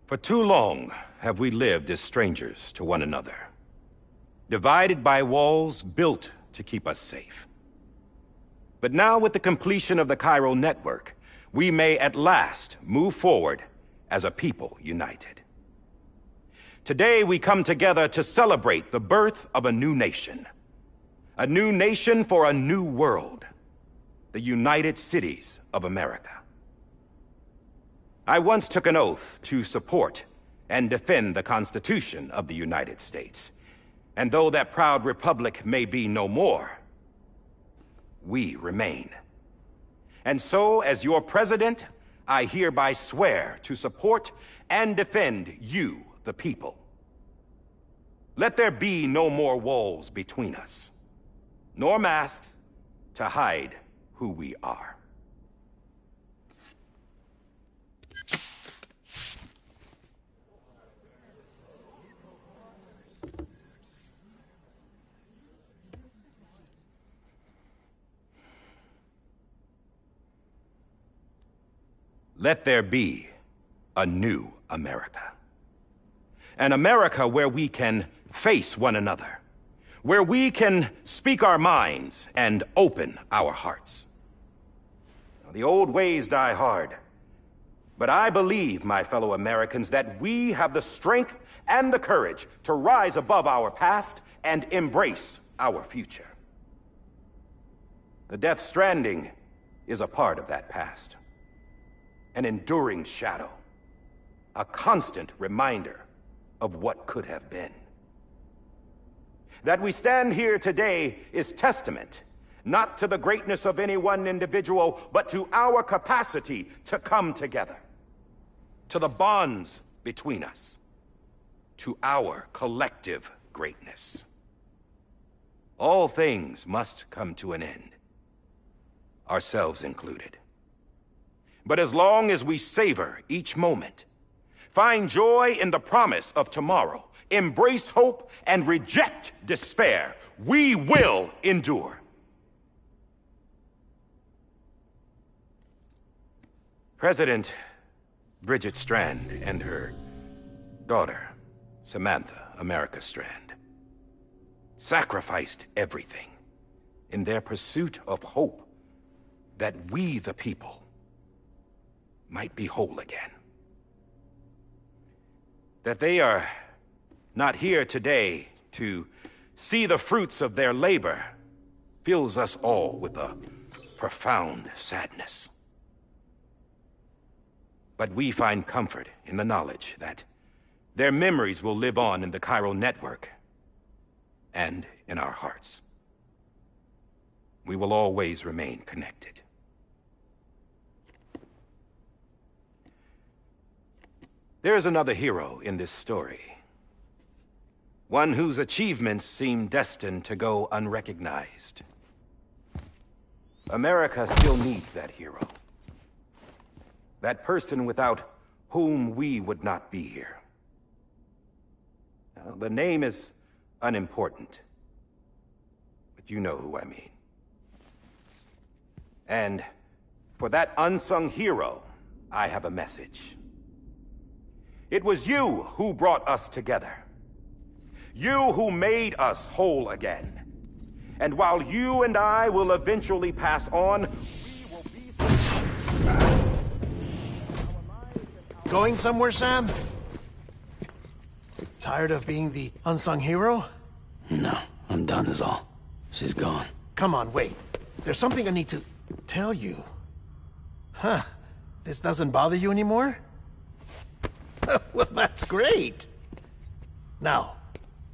For too long have we lived as strangers to one another, divided by walls built to keep us safe. But now, with the completion of the Cairo network, we may at last move forward as a people united. Today we come together to celebrate the birth of a new nation. A new nation for a new world. The United Cities of America. I once took an oath to support and defend the Constitution of the United States. And though that proud republic may be no more, we remain. And so, as your president, I hereby swear to support and defend you, the people. Let there be no more walls between us, nor masks to hide who we are. Let there be a new America. An America where we can face one another, where we can speak our minds and open our hearts. Now, the old ways die hard, but I believe, my fellow Americans, that we have the strength and the courage to rise above our past and embrace our future. The Death Stranding is a part of that past. An enduring shadow, a constant reminder of what could have been. That we stand here today is testament, not to the greatness of any one individual, but to our capacity to come together, to the bonds between us, to our collective greatness. All things must come to an end, ourselves included. But as long as we savor each moment, find joy in the promise of tomorrow, embrace hope, and reject despair, we will endure. President Bridget Strand and her daughter, Samantha America Strand, sacrificed everything in their pursuit of hope that we, the people, might be whole again. That they are not here today to see the fruits of their labor fills us all with a profound sadness. But we find comfort in the knowledge that their memories will live on in the Cairo network and in our hearts. We will always remain connected. There is another hero in this story. One whose achievements seem destined to go unrecognized. America still needs that hero. That person without whom we would not be here. Now, the name is unimportant, but you know who I mean. And for that unsung hero, I have a message. It was you who brought us together. You who made us whole again. And while you and I will eventually pass on, we will be...
Going somewhere, Sam? Tired of being the unsung hero?
No, I'm done is all. She's gone.
Come on, wait. There's something I need to tell you. Huh. This doesn't bother you anymore? Well, that's great. Now,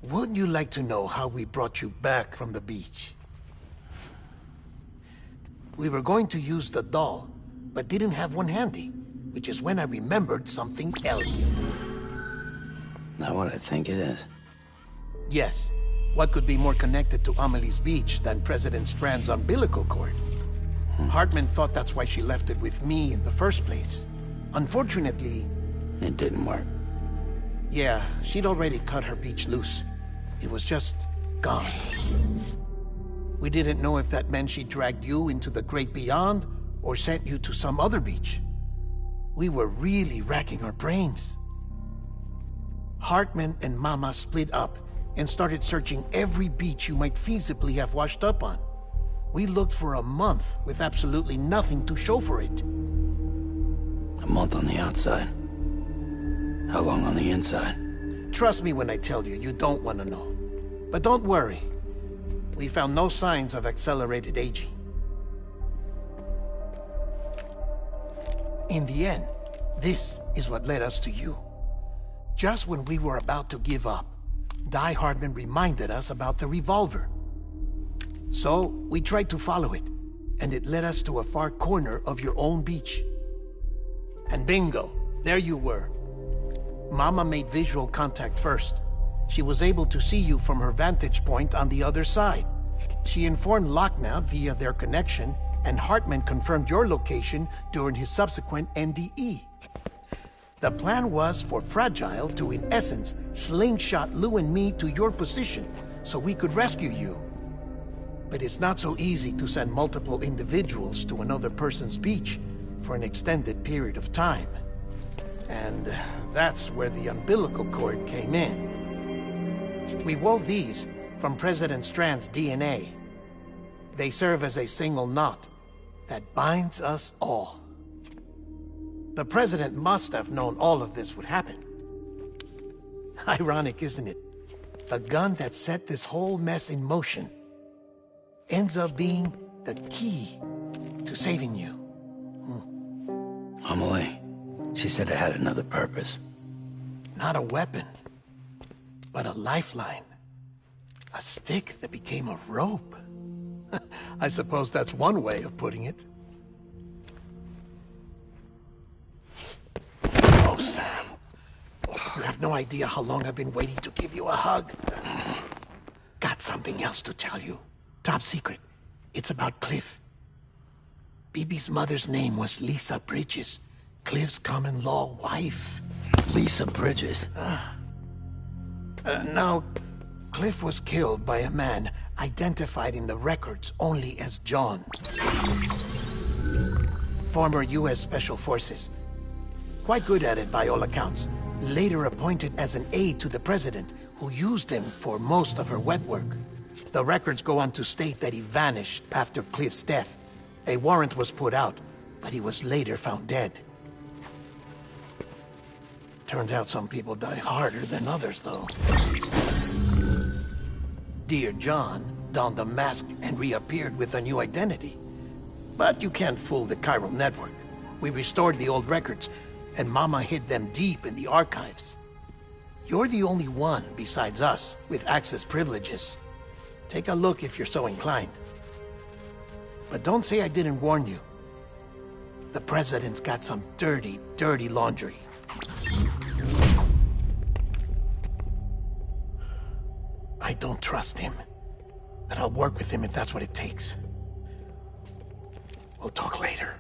wouldn't you like to know how we brought you back from the beach? We were going to use the doll, but didn't have one handy, which is when I remembered something else.
Not what I think it is.
Yes. What could be more connected to Amelie's beach than President Strand's umbilical cord? Hartman thought that's why she left it with me in the first place. Unfortunately...
It didn't work.
Yeah, she'd already cut her beach loose. It was just gone. We didn't know if that meant she dragged you into the great beyond, or sent you to some other beach. We were really racking our brains. Hartman and Mama split up and started searching every beach you might feasibly have washed up on. We looked for a month with absolutely nothing to show for it.
A month on the outside. How long on the inside?
Trust me when I tell you, you don't want to know. But don't worry. We found no signs of accelerated aging. In the end, this is what led us to you. Just when we were about to give up, Die Hardman reminded us about the revolver. So, we tried to follow it, and it led us to a far corner of your own beach. And bingo, there you were. Mama made visual contact first. She was able to see you from her vantage point on the other side. She informed Lochna via their connection, and Hartman confirmed your location during his subsequent NDE. The plan was for Fragile to, in essence, slingshot Lou and me to your position so we could rescue you. But it's not so easy to send multiple individuals to another person's beach for an extended period of time. And that's where the umbilical cord came in. We wove these from President Strand's DNA. They serve as a single knot that binds us all. The President must have known all of this would happen. Ironic, isn't it? The gun that set this whole mess in motion ends up being the key to saving you.
Amelie, she said it had another purpose.
Not a weapon, but a lifeline. A stick that became a rope. I suppose that's one way of putting it. Oh, Sam. You have no idea how long I've been waiting to give you a hug. Got something else to tell you. Top secret. It's about Cliff. BB's mother's name was Lisa Bridges, Cliff's common-law wife.
Lisa Bridges?
Now, Cliff was killed by a man identified in the records only as John. Former U.S. Special Forces. Quite good at it by all accounts. Later appointed as an aide to the president, who used him for most of her wet work. The records go on to state that he vanished after Cliff's death. A warrant was put out, but he was later found dead. Turned out some people die harder than others, though. Dear John donned a mask and reappeared with a new identity. But you can't fool the chiral network. We restored the old records, and Mama hid them deep in the archives. You're the only one, besides us, with access privileges. Take a look if you're so inclined. But don't say I didn't warn you. The President's got some dirty, dirty laundry. I don't trust him, but I'll work with him if that's what it takes. We'll talk later.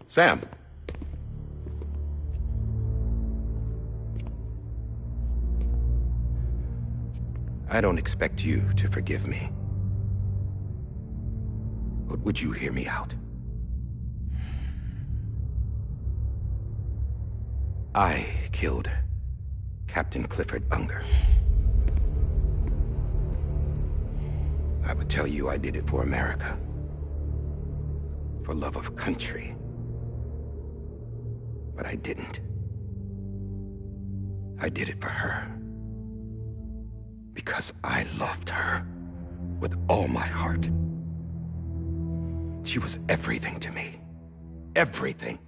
Sam. I don't expect you to forgive me. But would you hear me out? I killed Captain Clifford Unger. I would tell you I did it for America. For love of country. But I didn't. I did it for her. Because I loved her with all my heart. She was everything to me. Everything.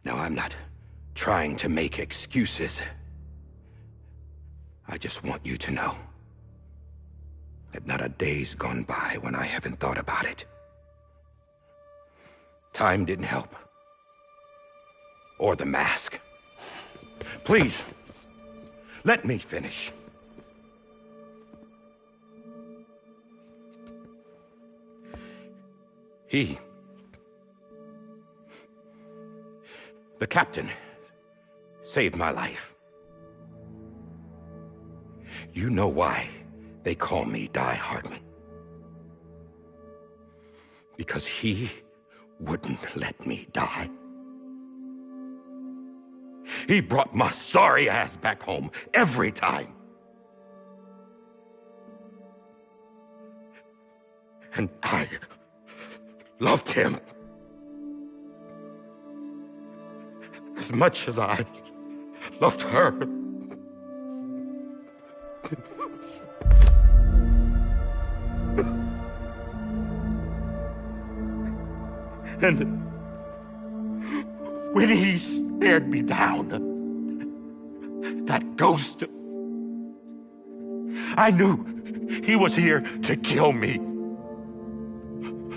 Now, I'm not trying to make excuses. I just want you to know that not a day's gone by when I haven't thought about it. Time didn't help. Or the mask. Please, let me finish. The captain saved my life. You know why they call me Die Hardman? Because he wouldn't let me die. He brought my sorry ass back home every time. And I loved him as much as I loved her. And when he stared me down, that ghost, I knew he was here to kill me,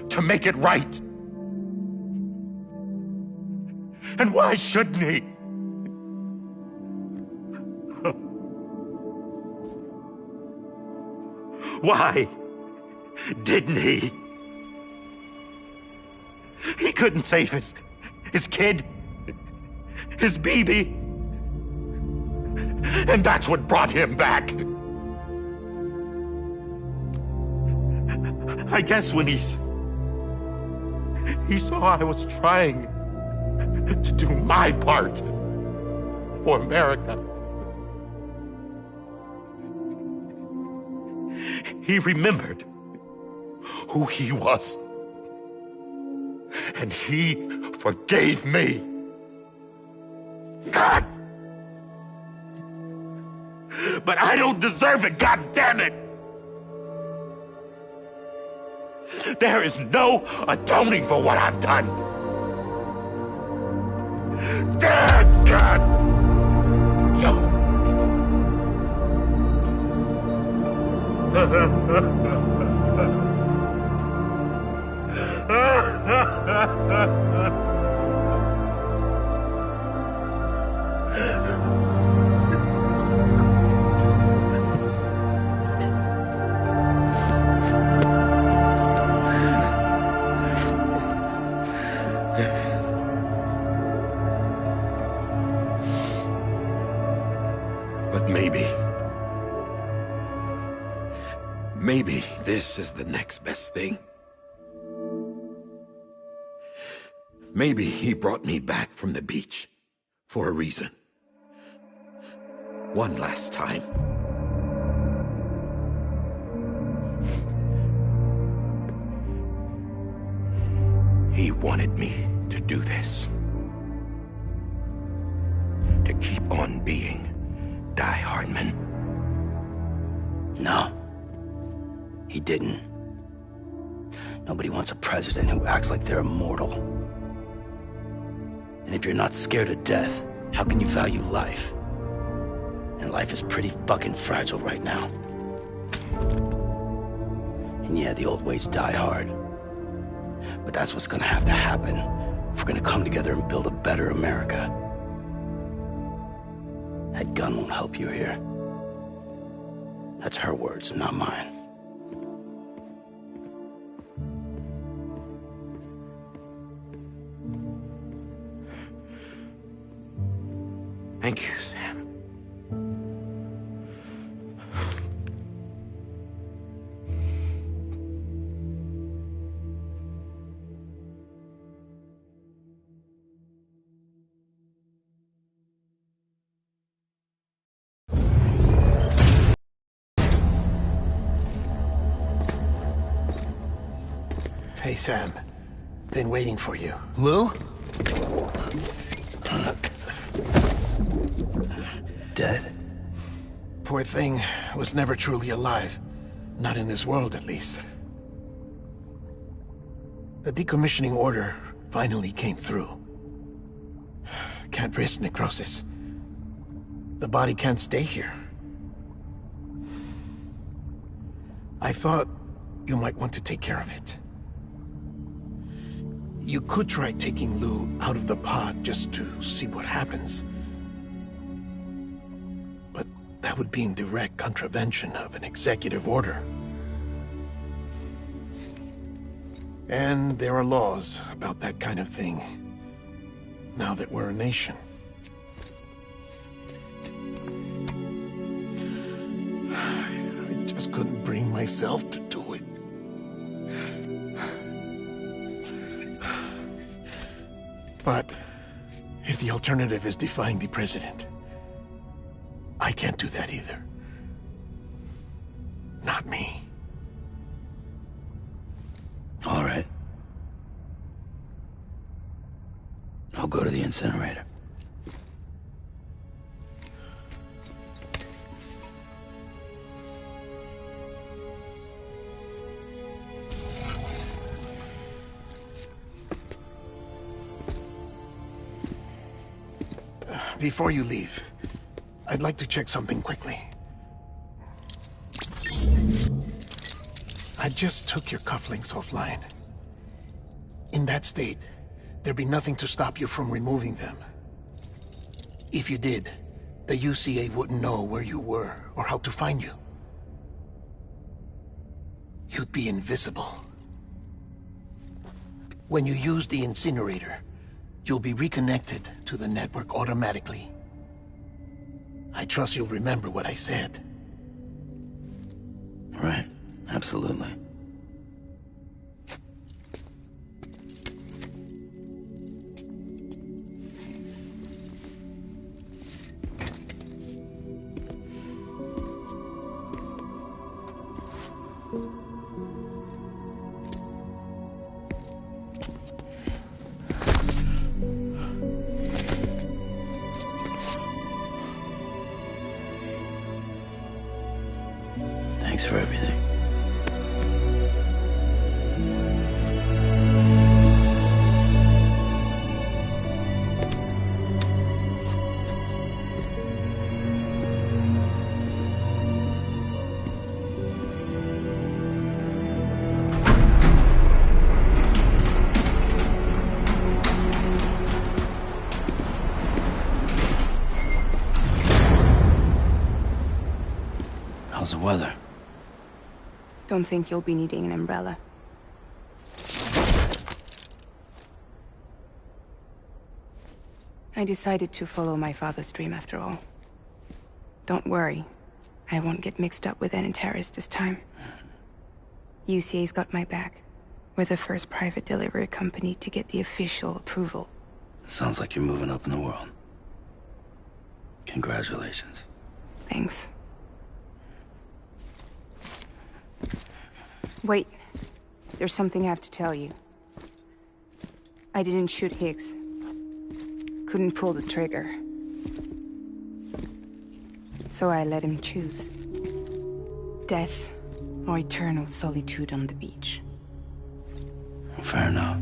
to make it right. And why shouldn't he? Why didn't he? He couldn't save his kid, his baby. And that's what brought him back. I guess when he saw I was trying to do my part for America, he remembered who he was. And he forgave me. God! But I don't deserve it, God damn it! There is no atoning for what I've done. Damn, God! But maybe this is the next best thing. Maybe he brought me back from the beach for a reason. One last time. He wanted me to do this. To keep on being Die Hardman.
No. He didn't. Nobody wants a president who acts like they're immortal. And if you're not scared of death, how can you value life? And life is pretty fucking fragile right now. And yeah, the old ways die hard. But that's what's gonna have to happen if we're gonna come together and build a better America. That gun won't help you here. That's her words, not mine.
Thank you, Sam.
Hey, Sam. Been waiting for you.
Lou?
Dead?
Poor thing was never truly alive. Not in this world, at least. The decommissioning order finally came through. Can't risk necrosis. The body can't stay here. I thought you might want to take care of it. You could try taking Lou out of the pod just to see what happens. But that would be in direct contravention of an executive order. And there are laws about that kind of thing, now that we're a nation. myself to do it. But if the alternative is defying the president, I can't do that either. Not me.
All right. I'll go to the incinerator.
Before you leave, I'd like to check something quickly. I just took your cufflinks offline. In that state, there'd be nothing to stop you from removing them. If you did, the UCA wouldn't know where you were or how to find you. You'd be invisible. When you use the incinerator, you'll be reconnected to the network automatically. I trust you'll remember what I said.
Right, absolutely. Thanks for everything. How's the weather?
Don't think you'll be needing an umbrella. I decided to follow my father's dream after all. Don't worry, I won't get mixed up with any terrorists this time. UCA's got my back. We're the first private delivery company to get the official approval.
Sounds like you're moving up in the world. Congratulations.
Thanks. Wait. There's something I have to tell you. I didn't shoot Higgs. Couldn't pull the trigger. So I let him choose. Death or eternal solitude on the beach.
Fair enough.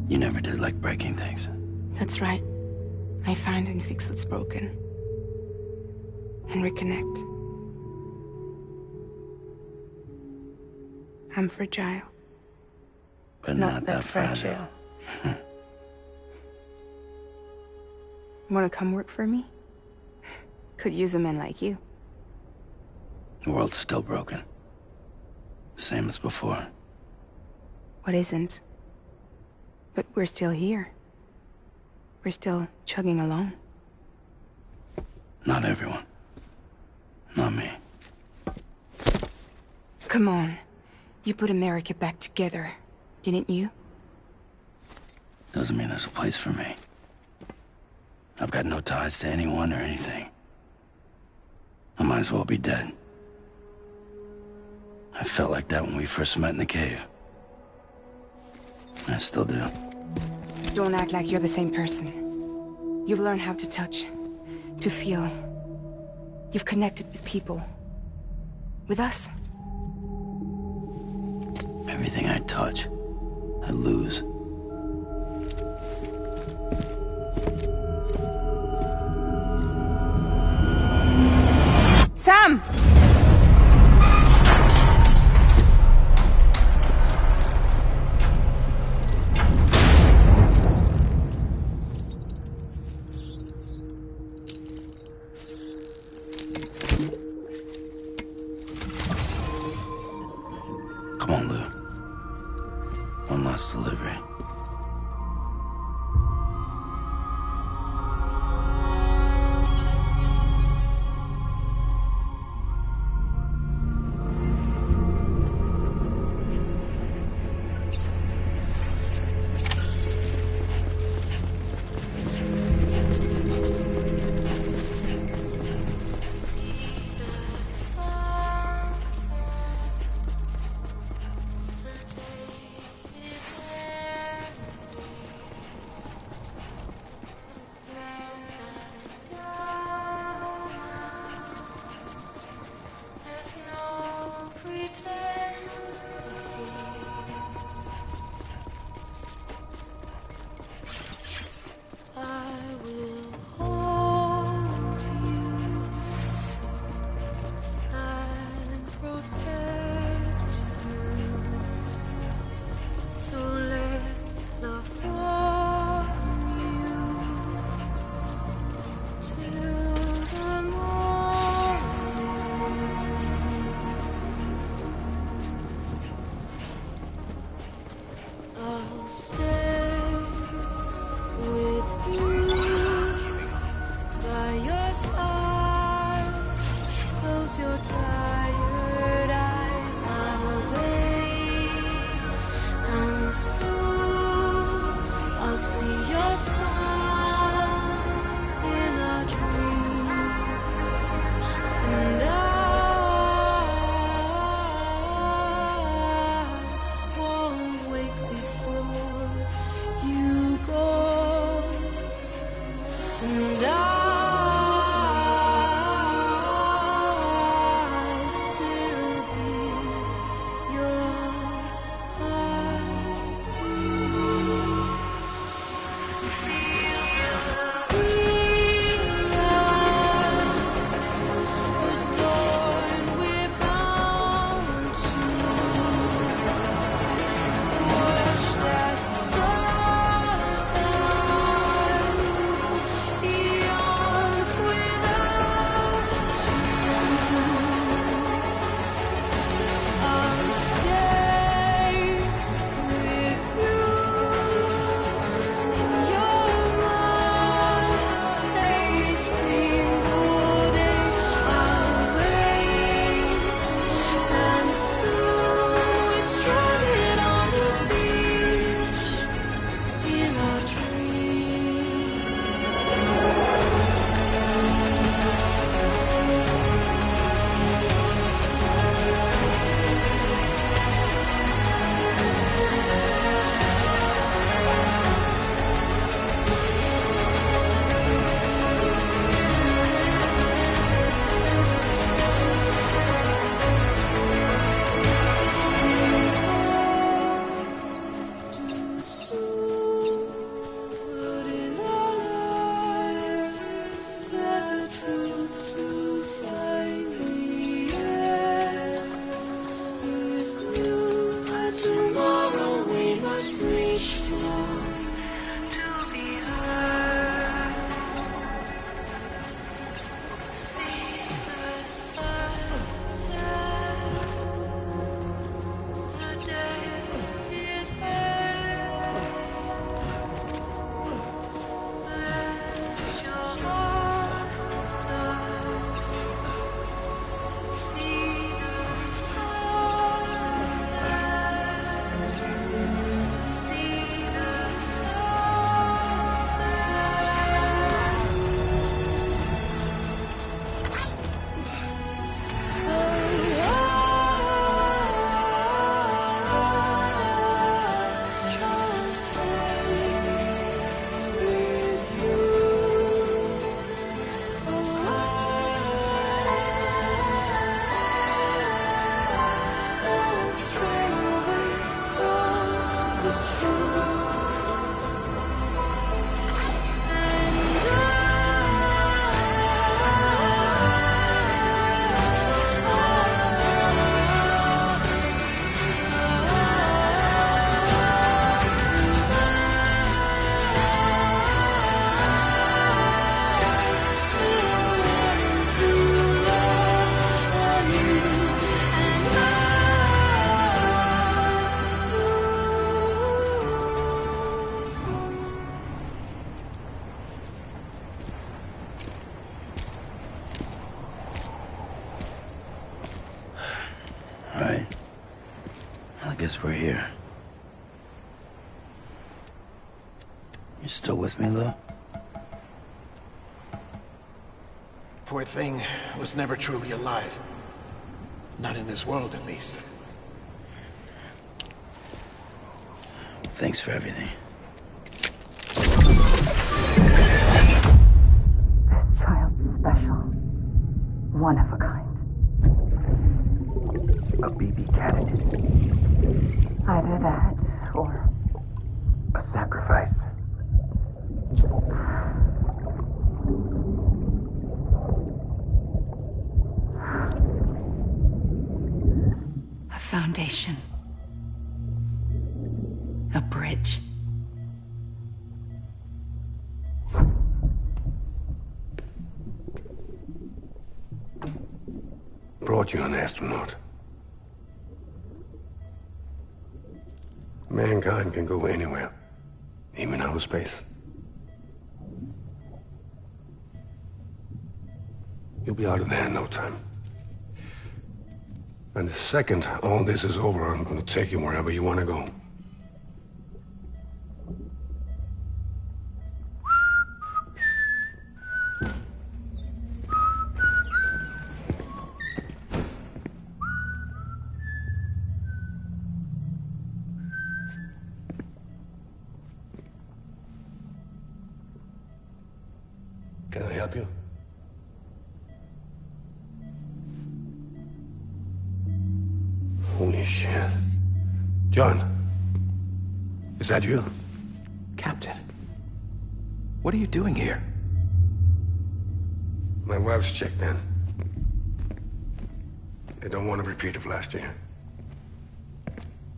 You never did like breaking things.
That's right. I find and fix what's broken. And reconnect. I'm fragile.
But not that fragile.
Wanna come work for me? Could use a man like you.
The world's still broken. Same as before.
What isn't? But we're still here. We're still chugging along.
Not everyone. Not me.
Come on. You put America back together, didn't you?
Doesn't mean there's a place for me. I've got no ties to anyone or anything. I might as well be dead. I felt like that when we first met in the cave. I still do.
Don't act like you're the same person. You've learned how to touch, to feel. You've connected with people. With us.
Everything I touch, I lose.
Sam!
Come on, Lou. One last delivery.
stay with you by your side. Close your tired eyes. I'll wait, and soon I'll see your smile in a dream, and I won't wake before you go, and I'll still be your tomorrow we must reach for to be heard. See the sunset. The day is here. Let your heart start. See the sunset. See the
All right. I guess we're here. You still with me, Lou?
Poor thing was never truly alive. Not in this world, at least.
Thanks for everything.
Child's special. One of a kind.
A BB candidate.
Either that, or
A sacrifice.
A foundation. A bridge.
Brought you an astronaut. Mankind can go anywhere, even outer space. You'll be out of there in no time. And the second all this is over, I'm gonna take you wherever you wanna go. Can I help you? Holy shit. John, is that you?
Captain, what are you doing here?
My wife's checked in. They don't want a repeat of last year.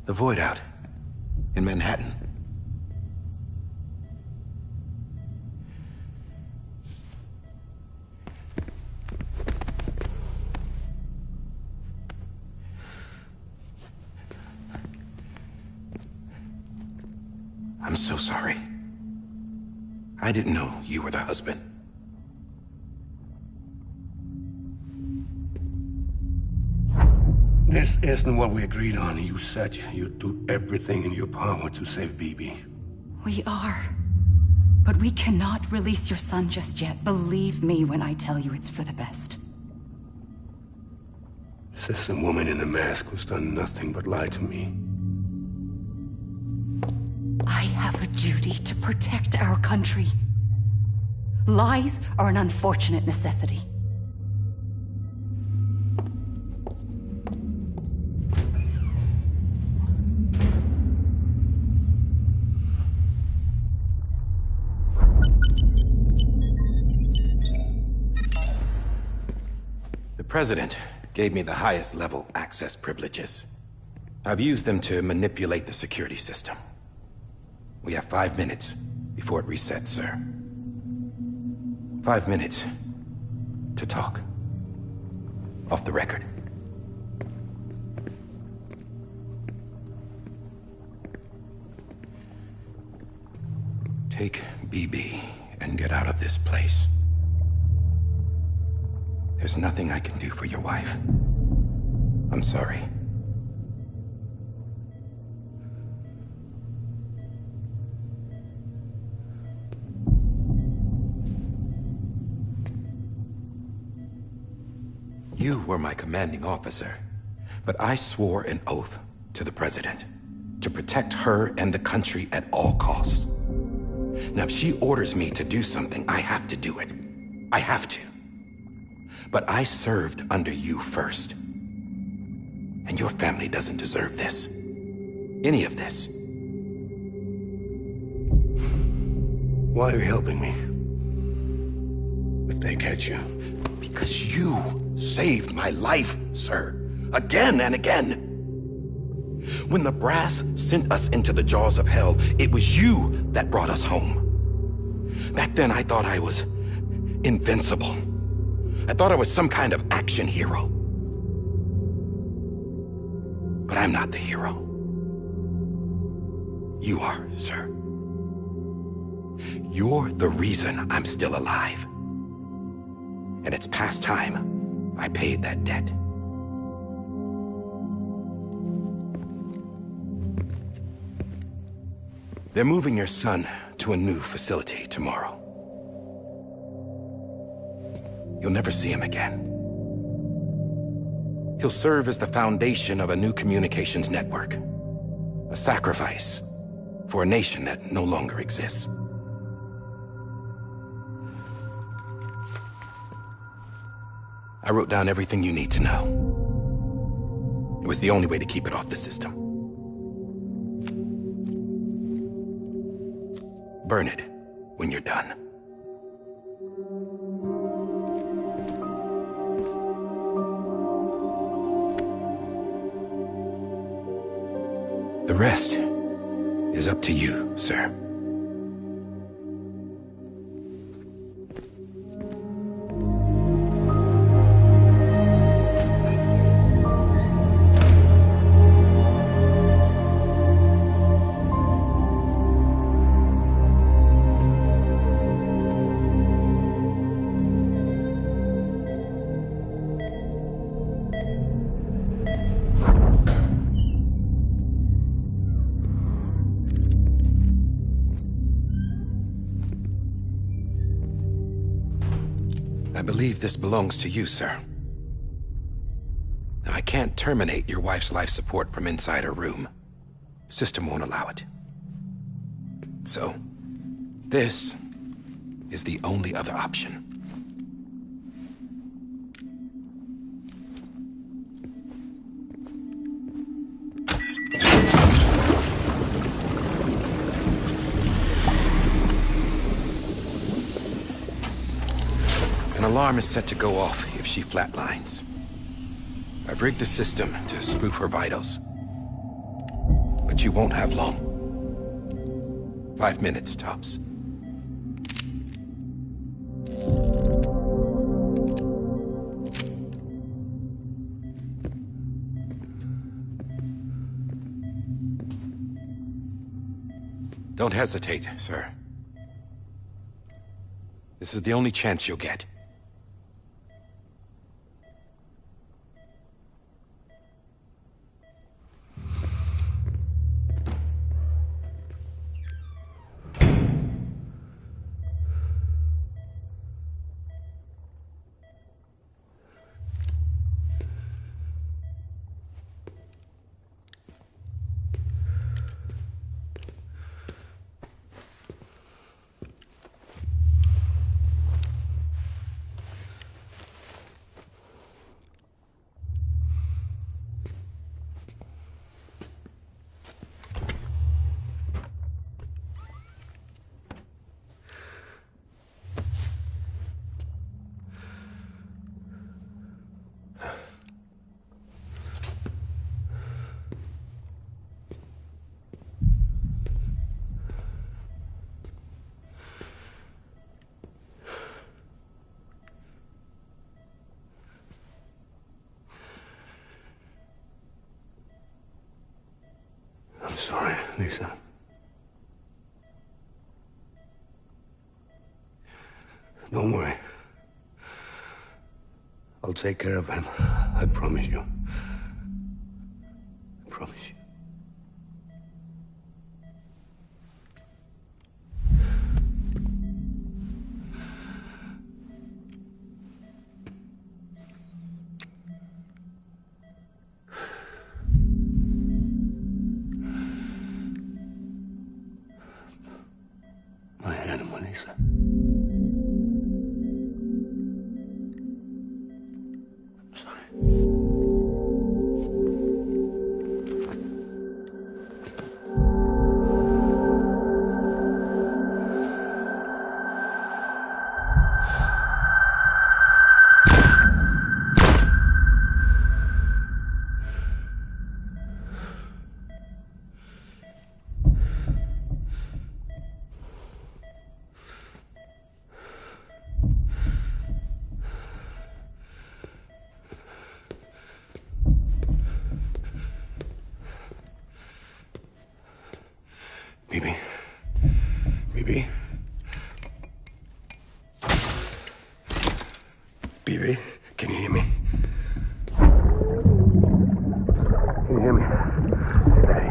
The Void out in Manhattan. I'm so sorry. I didn't know you were the husband.
This isn't what we agreed on. You said you'd do everything in your power to save BB.
We are. But we cannot release your son just yet. Believe me when I tell you it's for the best.
This is a woman in a mask who's done nothing but lie to me.
I have a duty to protect our country. Lies are an unfortunate necessity.
The President gave me the highest level access privileges. I've used them to manipulate the security system. We have 5 minutes before it resets, sir. 5 minutes to talk. Off the record. Take BB and get out of this place. There's nothing I can do for your wife. I'm sorry. You were my commanding officer, but I swore an oath to the President to protect her and the country at all costs. Now, if she orders me to do something, I have to do it. I have to. But I served under you first. And your family doesn't deserve this. Any of this.
Why are you helping me? If they catch you.
Because you saved my life, sir. Again and again. When the brass sent us into the jaws of hell, it was you that brought us home. Back then, I thought I was invincible. I thought I was some kind of action hero. But I'm not the hero. You are, sir. You're the reason I'm still alive. And it's past time I paid that debt. They're moving your son to a new facility tomorrow. You'll never see him again. He'll serve as the foundation of a new communications network. A sacrifice for a nation that no longer exists. I wrote down everything you need to know. It was the only way to keep it off the system. Burn it when you're done. The rest is up to you, sir. I believe this belongs to you, sir. Now, I can't terminate your wife's life support from inside her room. System won't allow it. So, this is the only other option. An alarm is set to go off if she flatlines. I've rigged the system to spoof her vitals. But you won't have long. 5 minutes, tops. Don't hesitate, sir. This is the only chance you'll get.
I'm sorry, Lisa. Don't worry. I'll take care of him. I promise you. I promise you. My animal, Lisa. I'm sorry. Bibi? Bibi? Bibi, can you hear me? Can you hear me? Daddy.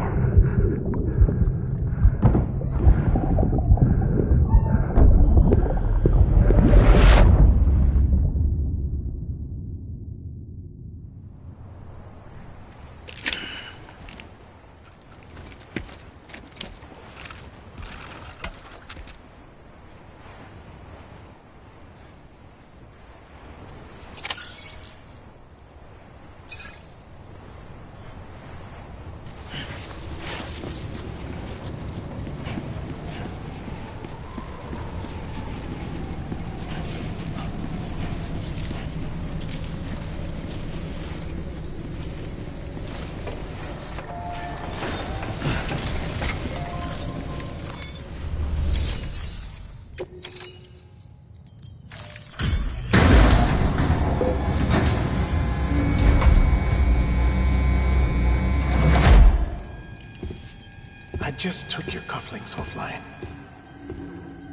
I just took your cufflinks offline.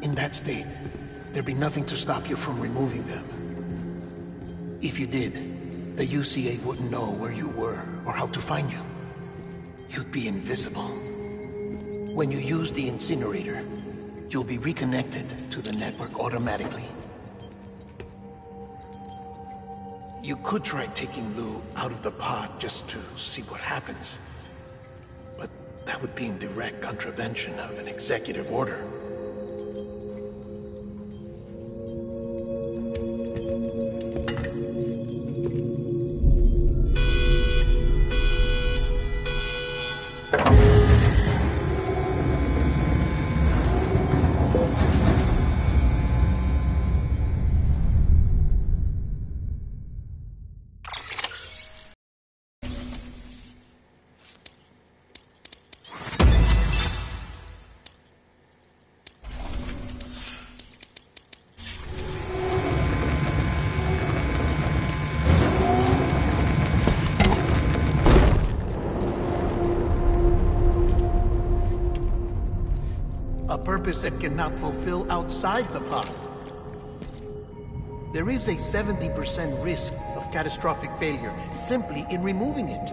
In that state, there'd be nothing to stop you from removing them. If you did, the UCA wouldn't know where you were or how to find you. You'd be invisible. When you use the incinerator, you'll be reconnected to the network automatically. You could try taking Lou out of the pod just to see what happens. But that would be in direct contravention of an executive order. A purpose that cannot fulfill outside the pod. There is a 70% risk of catastrophic failure simply in removing it.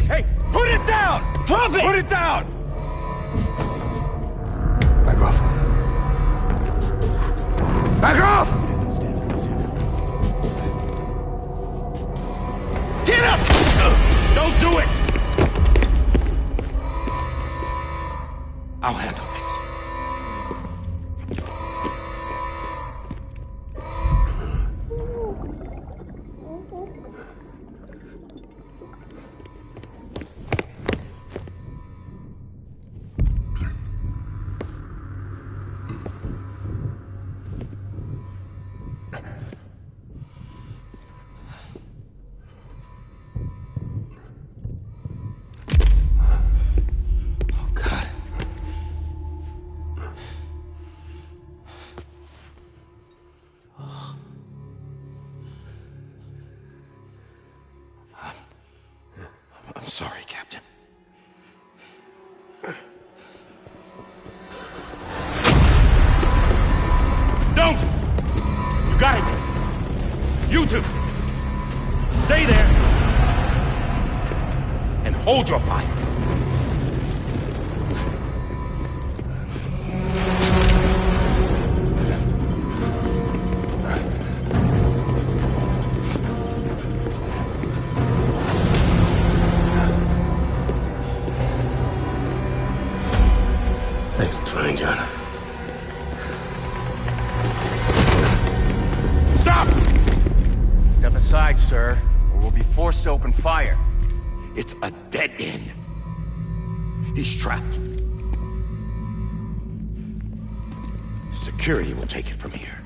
Hey, put it down! Drop it! Put it down!
Back off. Back off!
Get up! Don't do it! I'll handle this. I'm sorry, Captain. Don't! You got it! You two! Stay there! And hold your fire!
sir, or we'll be forced to open fire.
It's a dead end. He's trapped. Security will take it from here.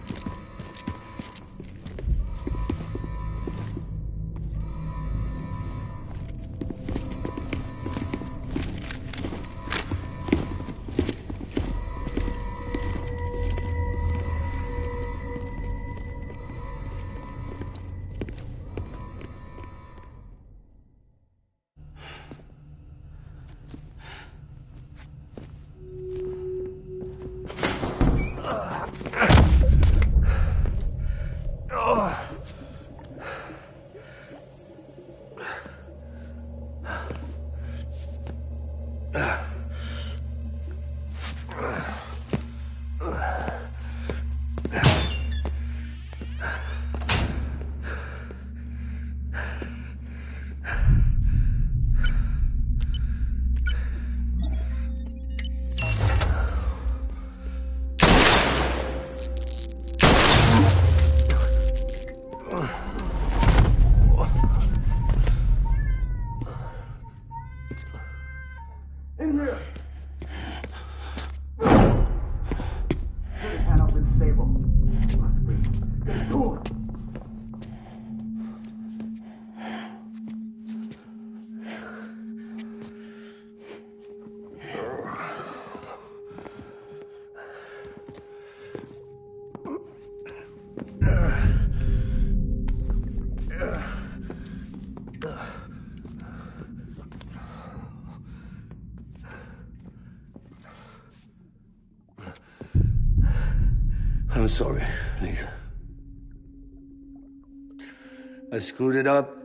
I'm sorry, Lisa. I screwed it up.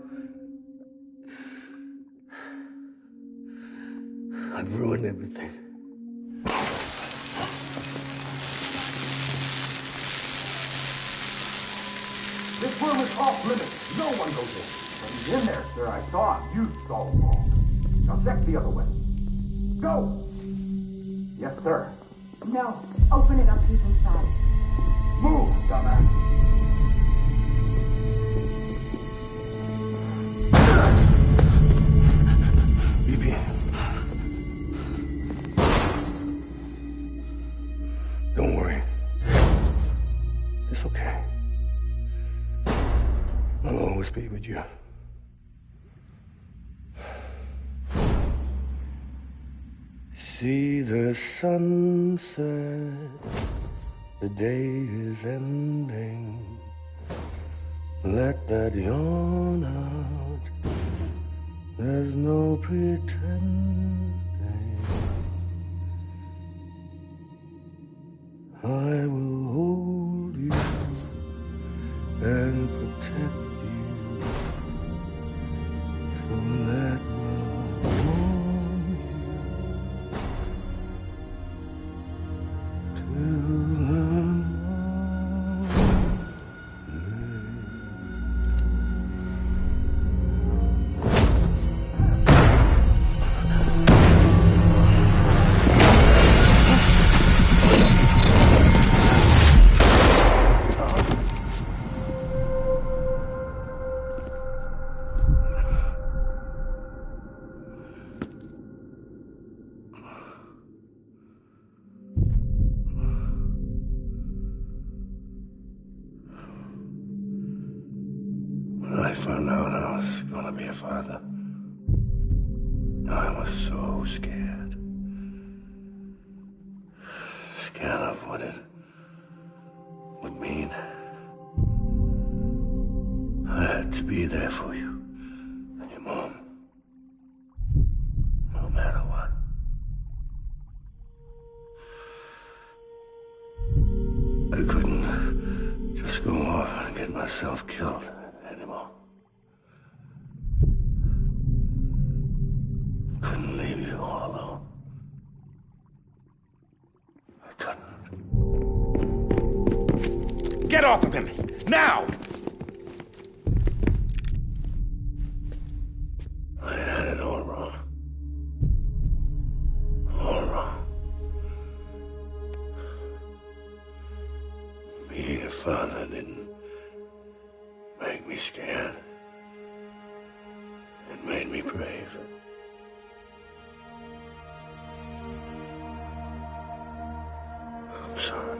I've ruined everything.
This room is off limits. No one goes in. But he's in there, sir. I saw him. You saw him wrong. Now check the other way. Go! Yes, sir.
No. Open it up. He's inside.
Move, dumbass.
BB. Don't worry. It's okay. I'll always be with you. See the sunset, the day is ending. Let that yawn out, there's no pretending. I will hold you and protect you. So let love warm you till the When I found out I was gonna be a father, I was so scared. Scared of what it would mean. I had to be there for you and your mom, no matter what. I couldn't just go off and get myself killed anymore. Couldn't leave you all alone. I couldn't.
Get off of him! Now!
I had it all wrong. All wrong. Being a father didn't make me scared. me brave. I'm sorry.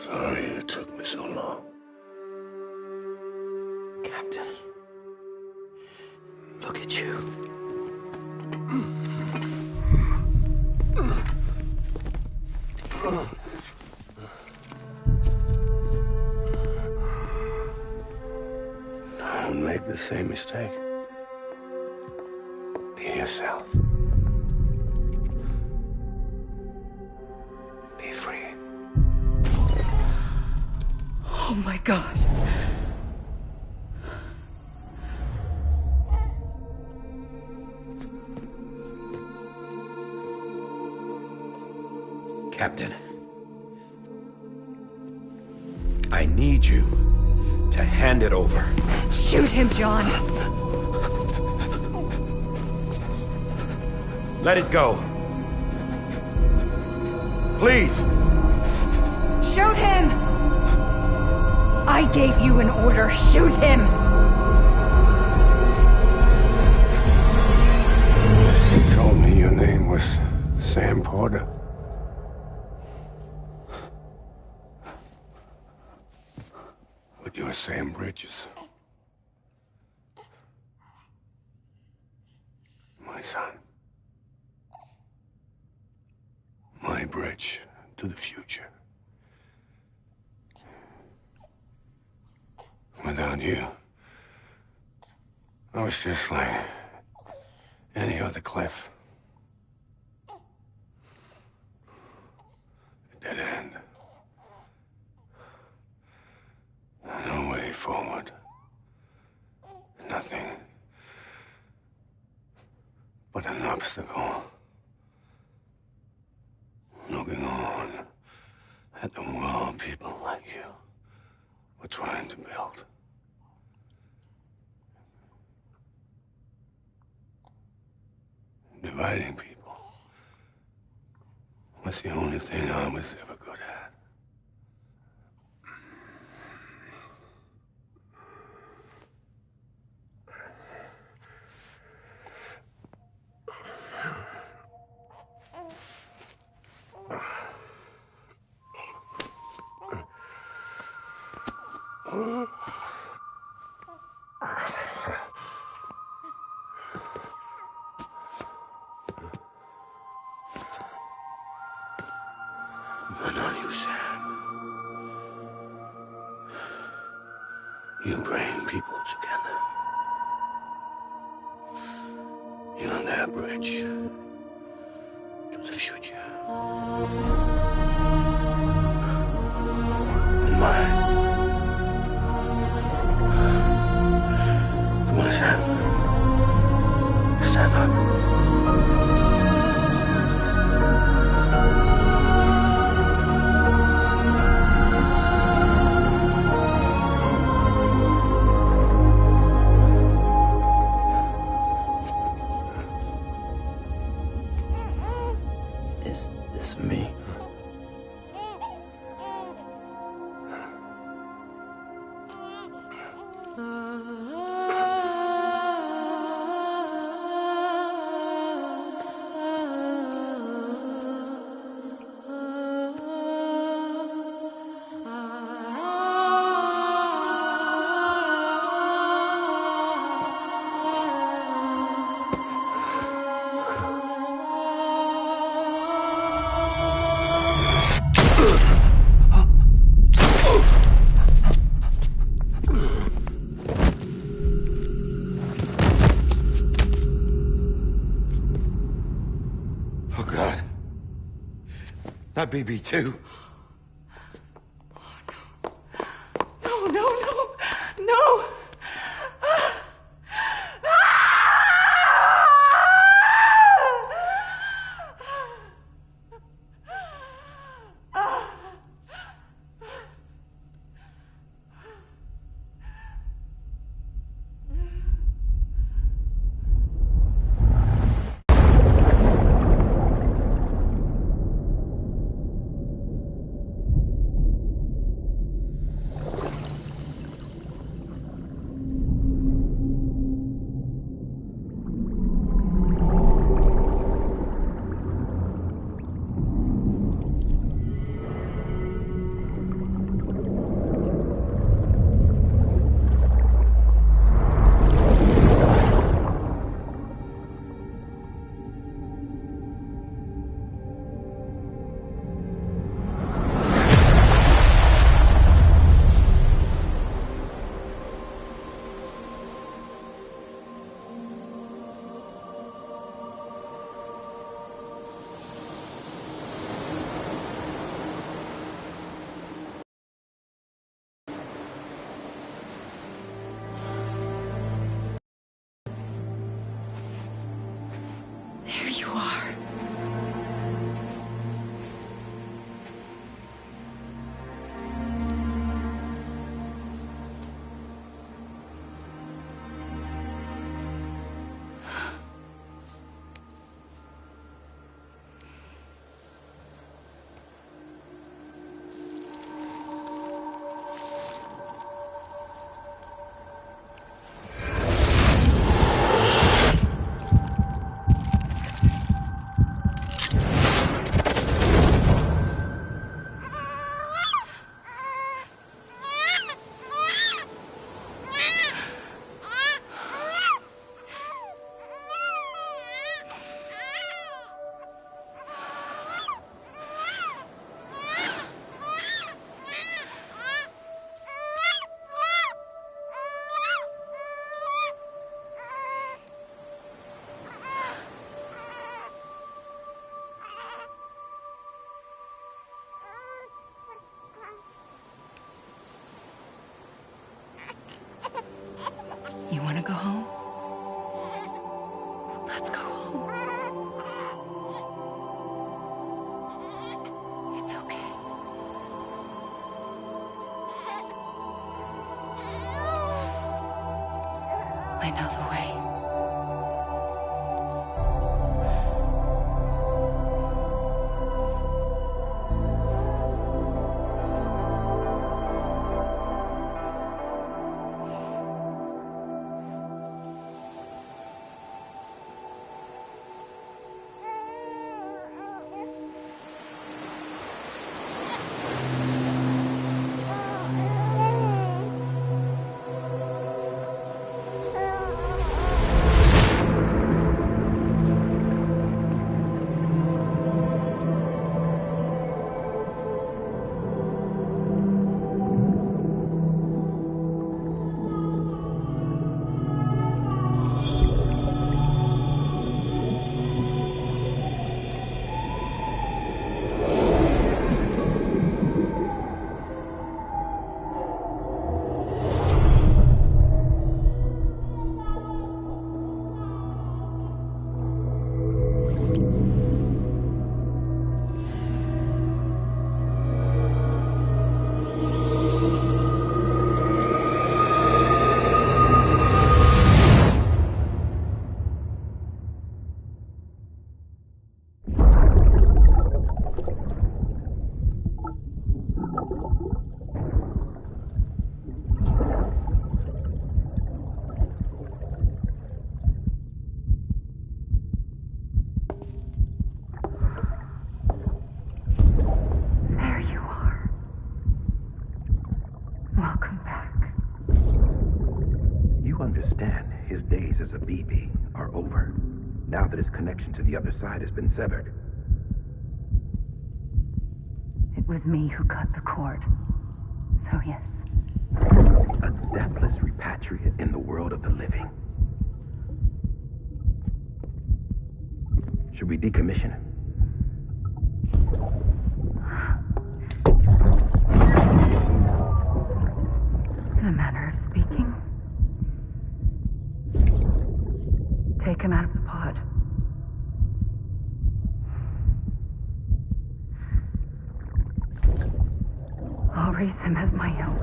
Sorry it took me so long.
Captain, look at you.
Don't make the same mistake. Be yourself. Be free.
Oh my God.
Captain, I need you to hand it over.
Shoot him, John.
Let it go. Please.
Shoot him! I gave you an order. Shoot him!
You told me your name was Sam Porter. But you're Sam Bridges. My son. My bridge to the future. Without you, I was just like any other Cliff. A dead end. No way forward. Nothing but an obstacle. Looking on at the world people like you were trying to build. Dividing people was the only thing I was ever good at. But not you, Sam. You bring people together. You're their bridge to the future. And mine. Come on, Sam. Stand up.
Is this me?
Oh, God. Not BB2.
No, no, no, no!
you are. You want to go home? Let's go home. It's okay. I know the way.
Now that his connection to the other side has been severed.
It was me who cut the cord. So yes.
A deathless repatriate in the world of the living. Should we decommission him?
In a manner of speaking. Take him out of the pod. I'll raise him as my own.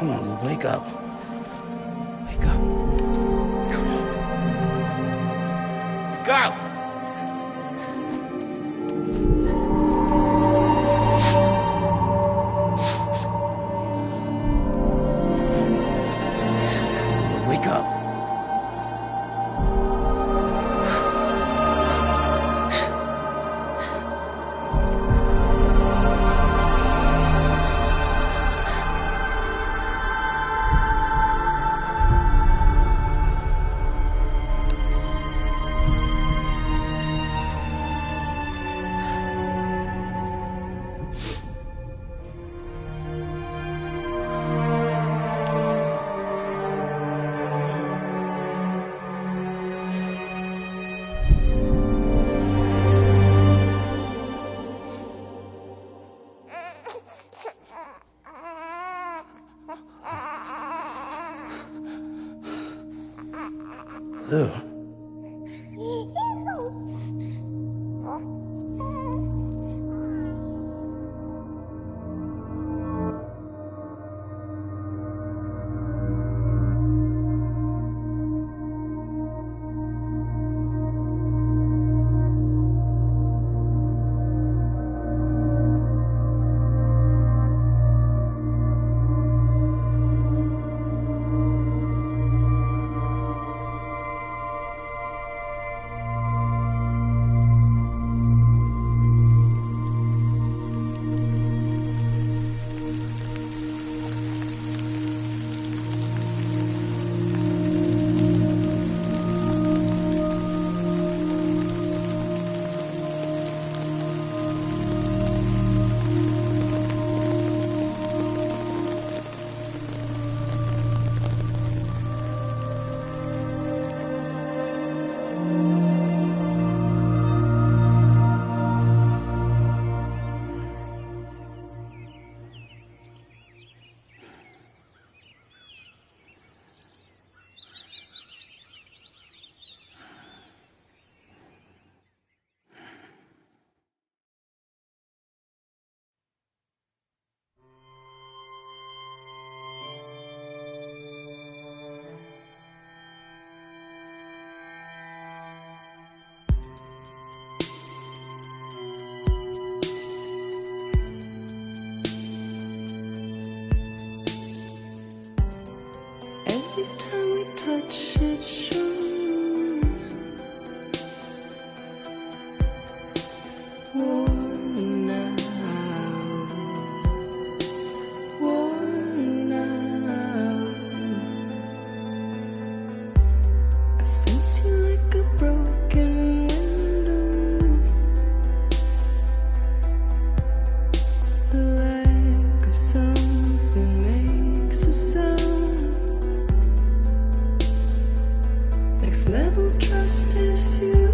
Come on, Lou, wake up. Wake up. Come on. Wake up! Wake up. Lou.
Touch it shows worn out, worn out. I sense you like a broken window, the lack of something makes a sound. Next level trust is you.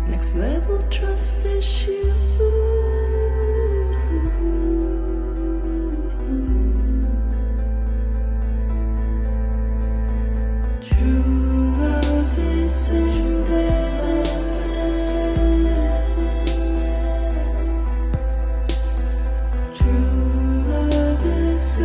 Next level trust is you. True love is in True love is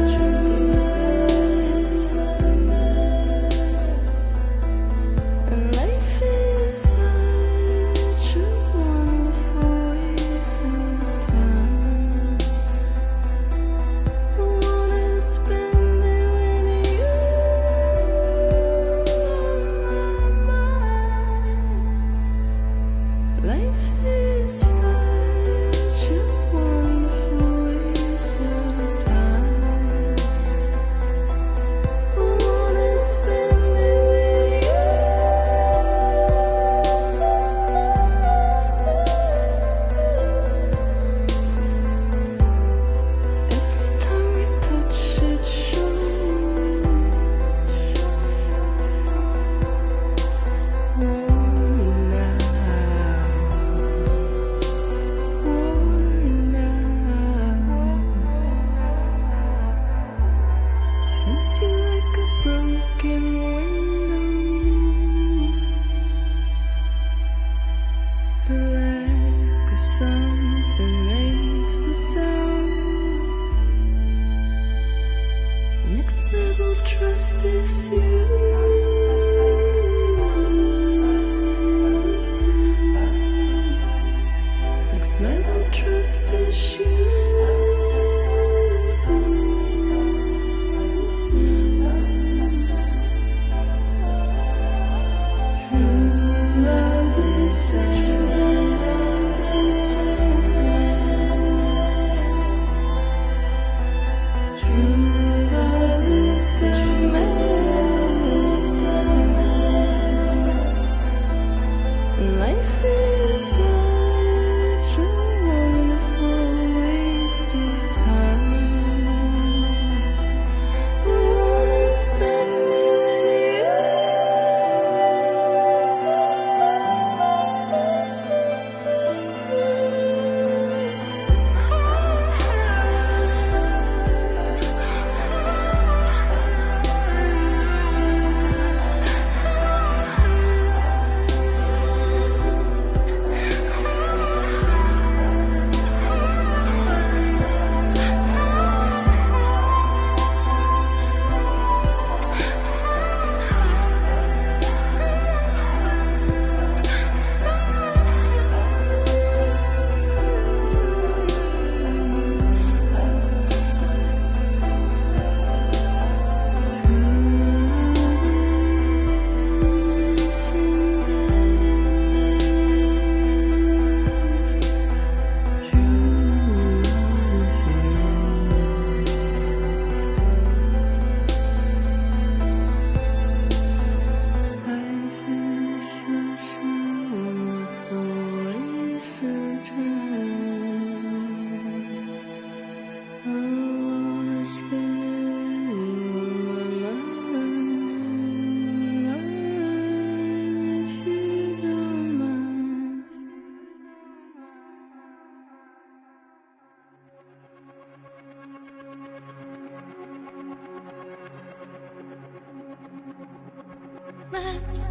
Let's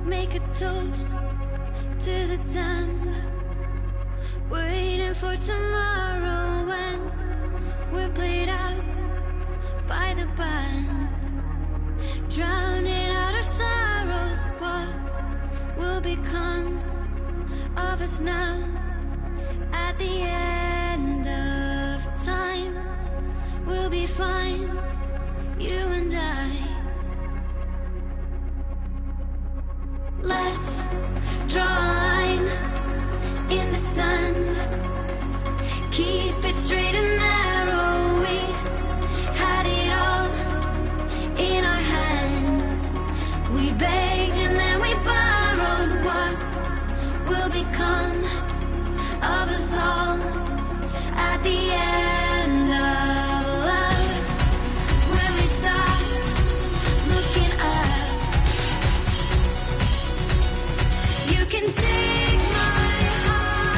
make a toast to the damned, waiting for tomorrow when we're played out by the band, drowning out our sorrows. What will become of us now at the end of time? We'll be fine, you and I. Let's draw a line in the sand, keep it straight and narrow. We had it all in our hands. We begged and then we borrowed. What will become of us all at the end of love? When we stopped looking up, you can take my heart.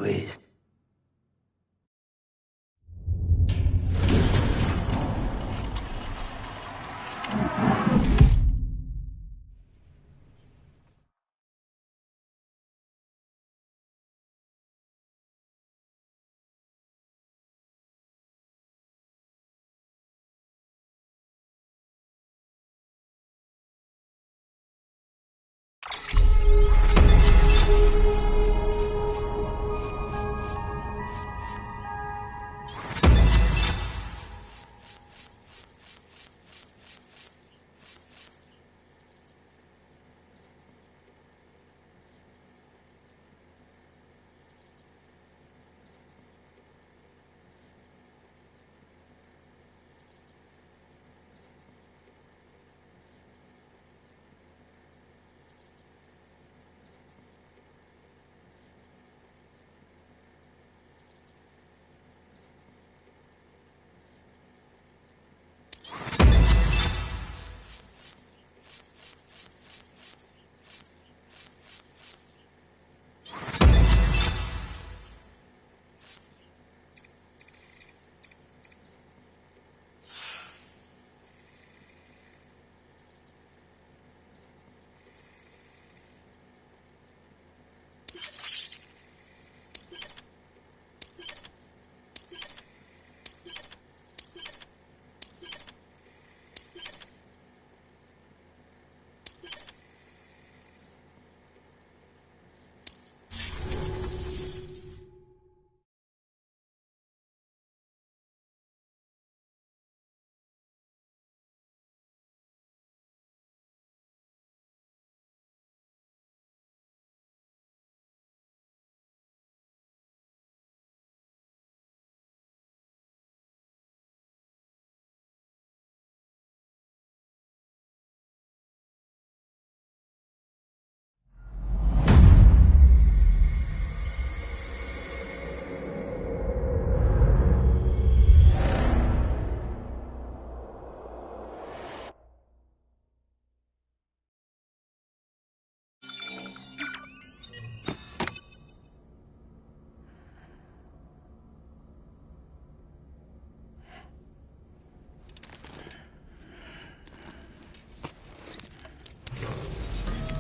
please.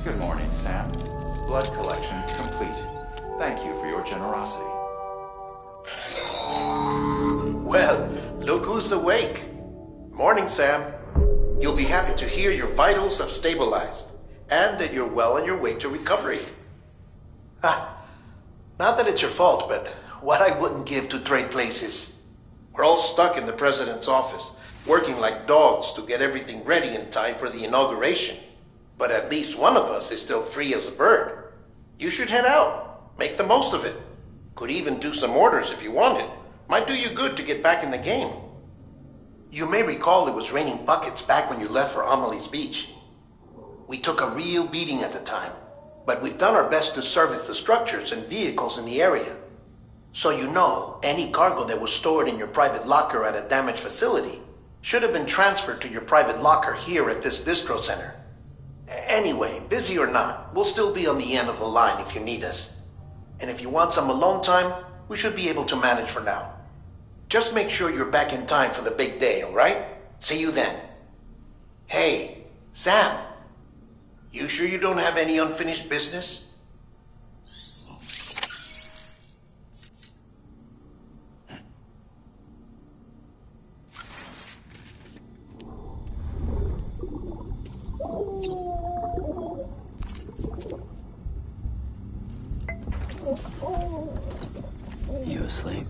Good morning, Sam. Blood collection complete. Thank you for your generosity.
Well, look who's awake. Morning, Sam. You'll be happy to hear your vitals have stabilized, and that you're well on your way to recovery. Not that it's your fault, but what I wouldn't give to trade places. We're all stuck in the president's office, working like dogs to get everything ready in time for the inauguration. But at least one of us is still free as a bird. You should head out. Make the most of it. Could even do some orders if you wanted. Might do you good to get back in the game. You may recall it was raining buckets back when you left for Amelie's Beach. We took a real beating at the time, but we've done our best to service the structures and vehicles in the area. So you know, any cargo that was stored in your private locker at a damaged facility should have been transferred to your private locker here at this distro center. Anyway, busy or not, we'll still be on the end of the line if you need us. And if you want some alone time, we should be able to manage for now. Just make sure you're back in time for the big day, alright? See you then. Hey, Sam. You sure you don't have any unfinished business?
You asleep?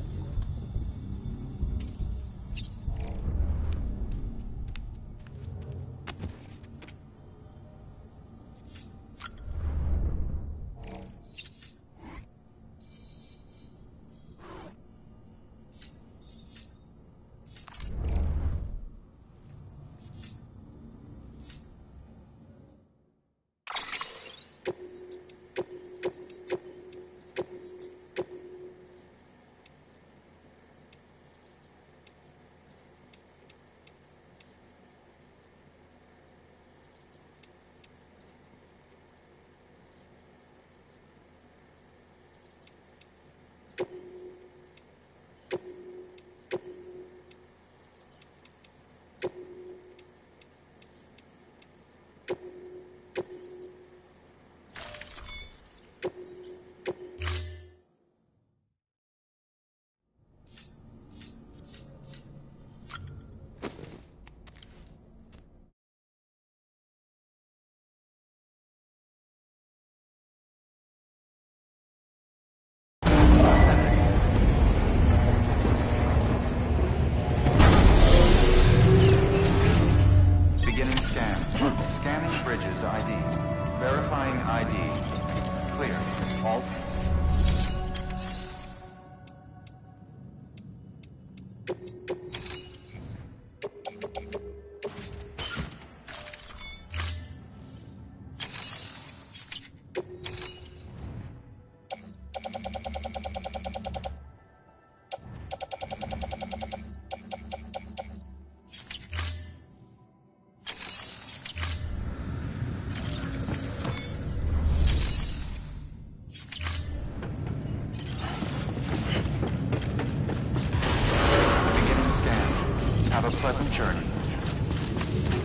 pleasant journey.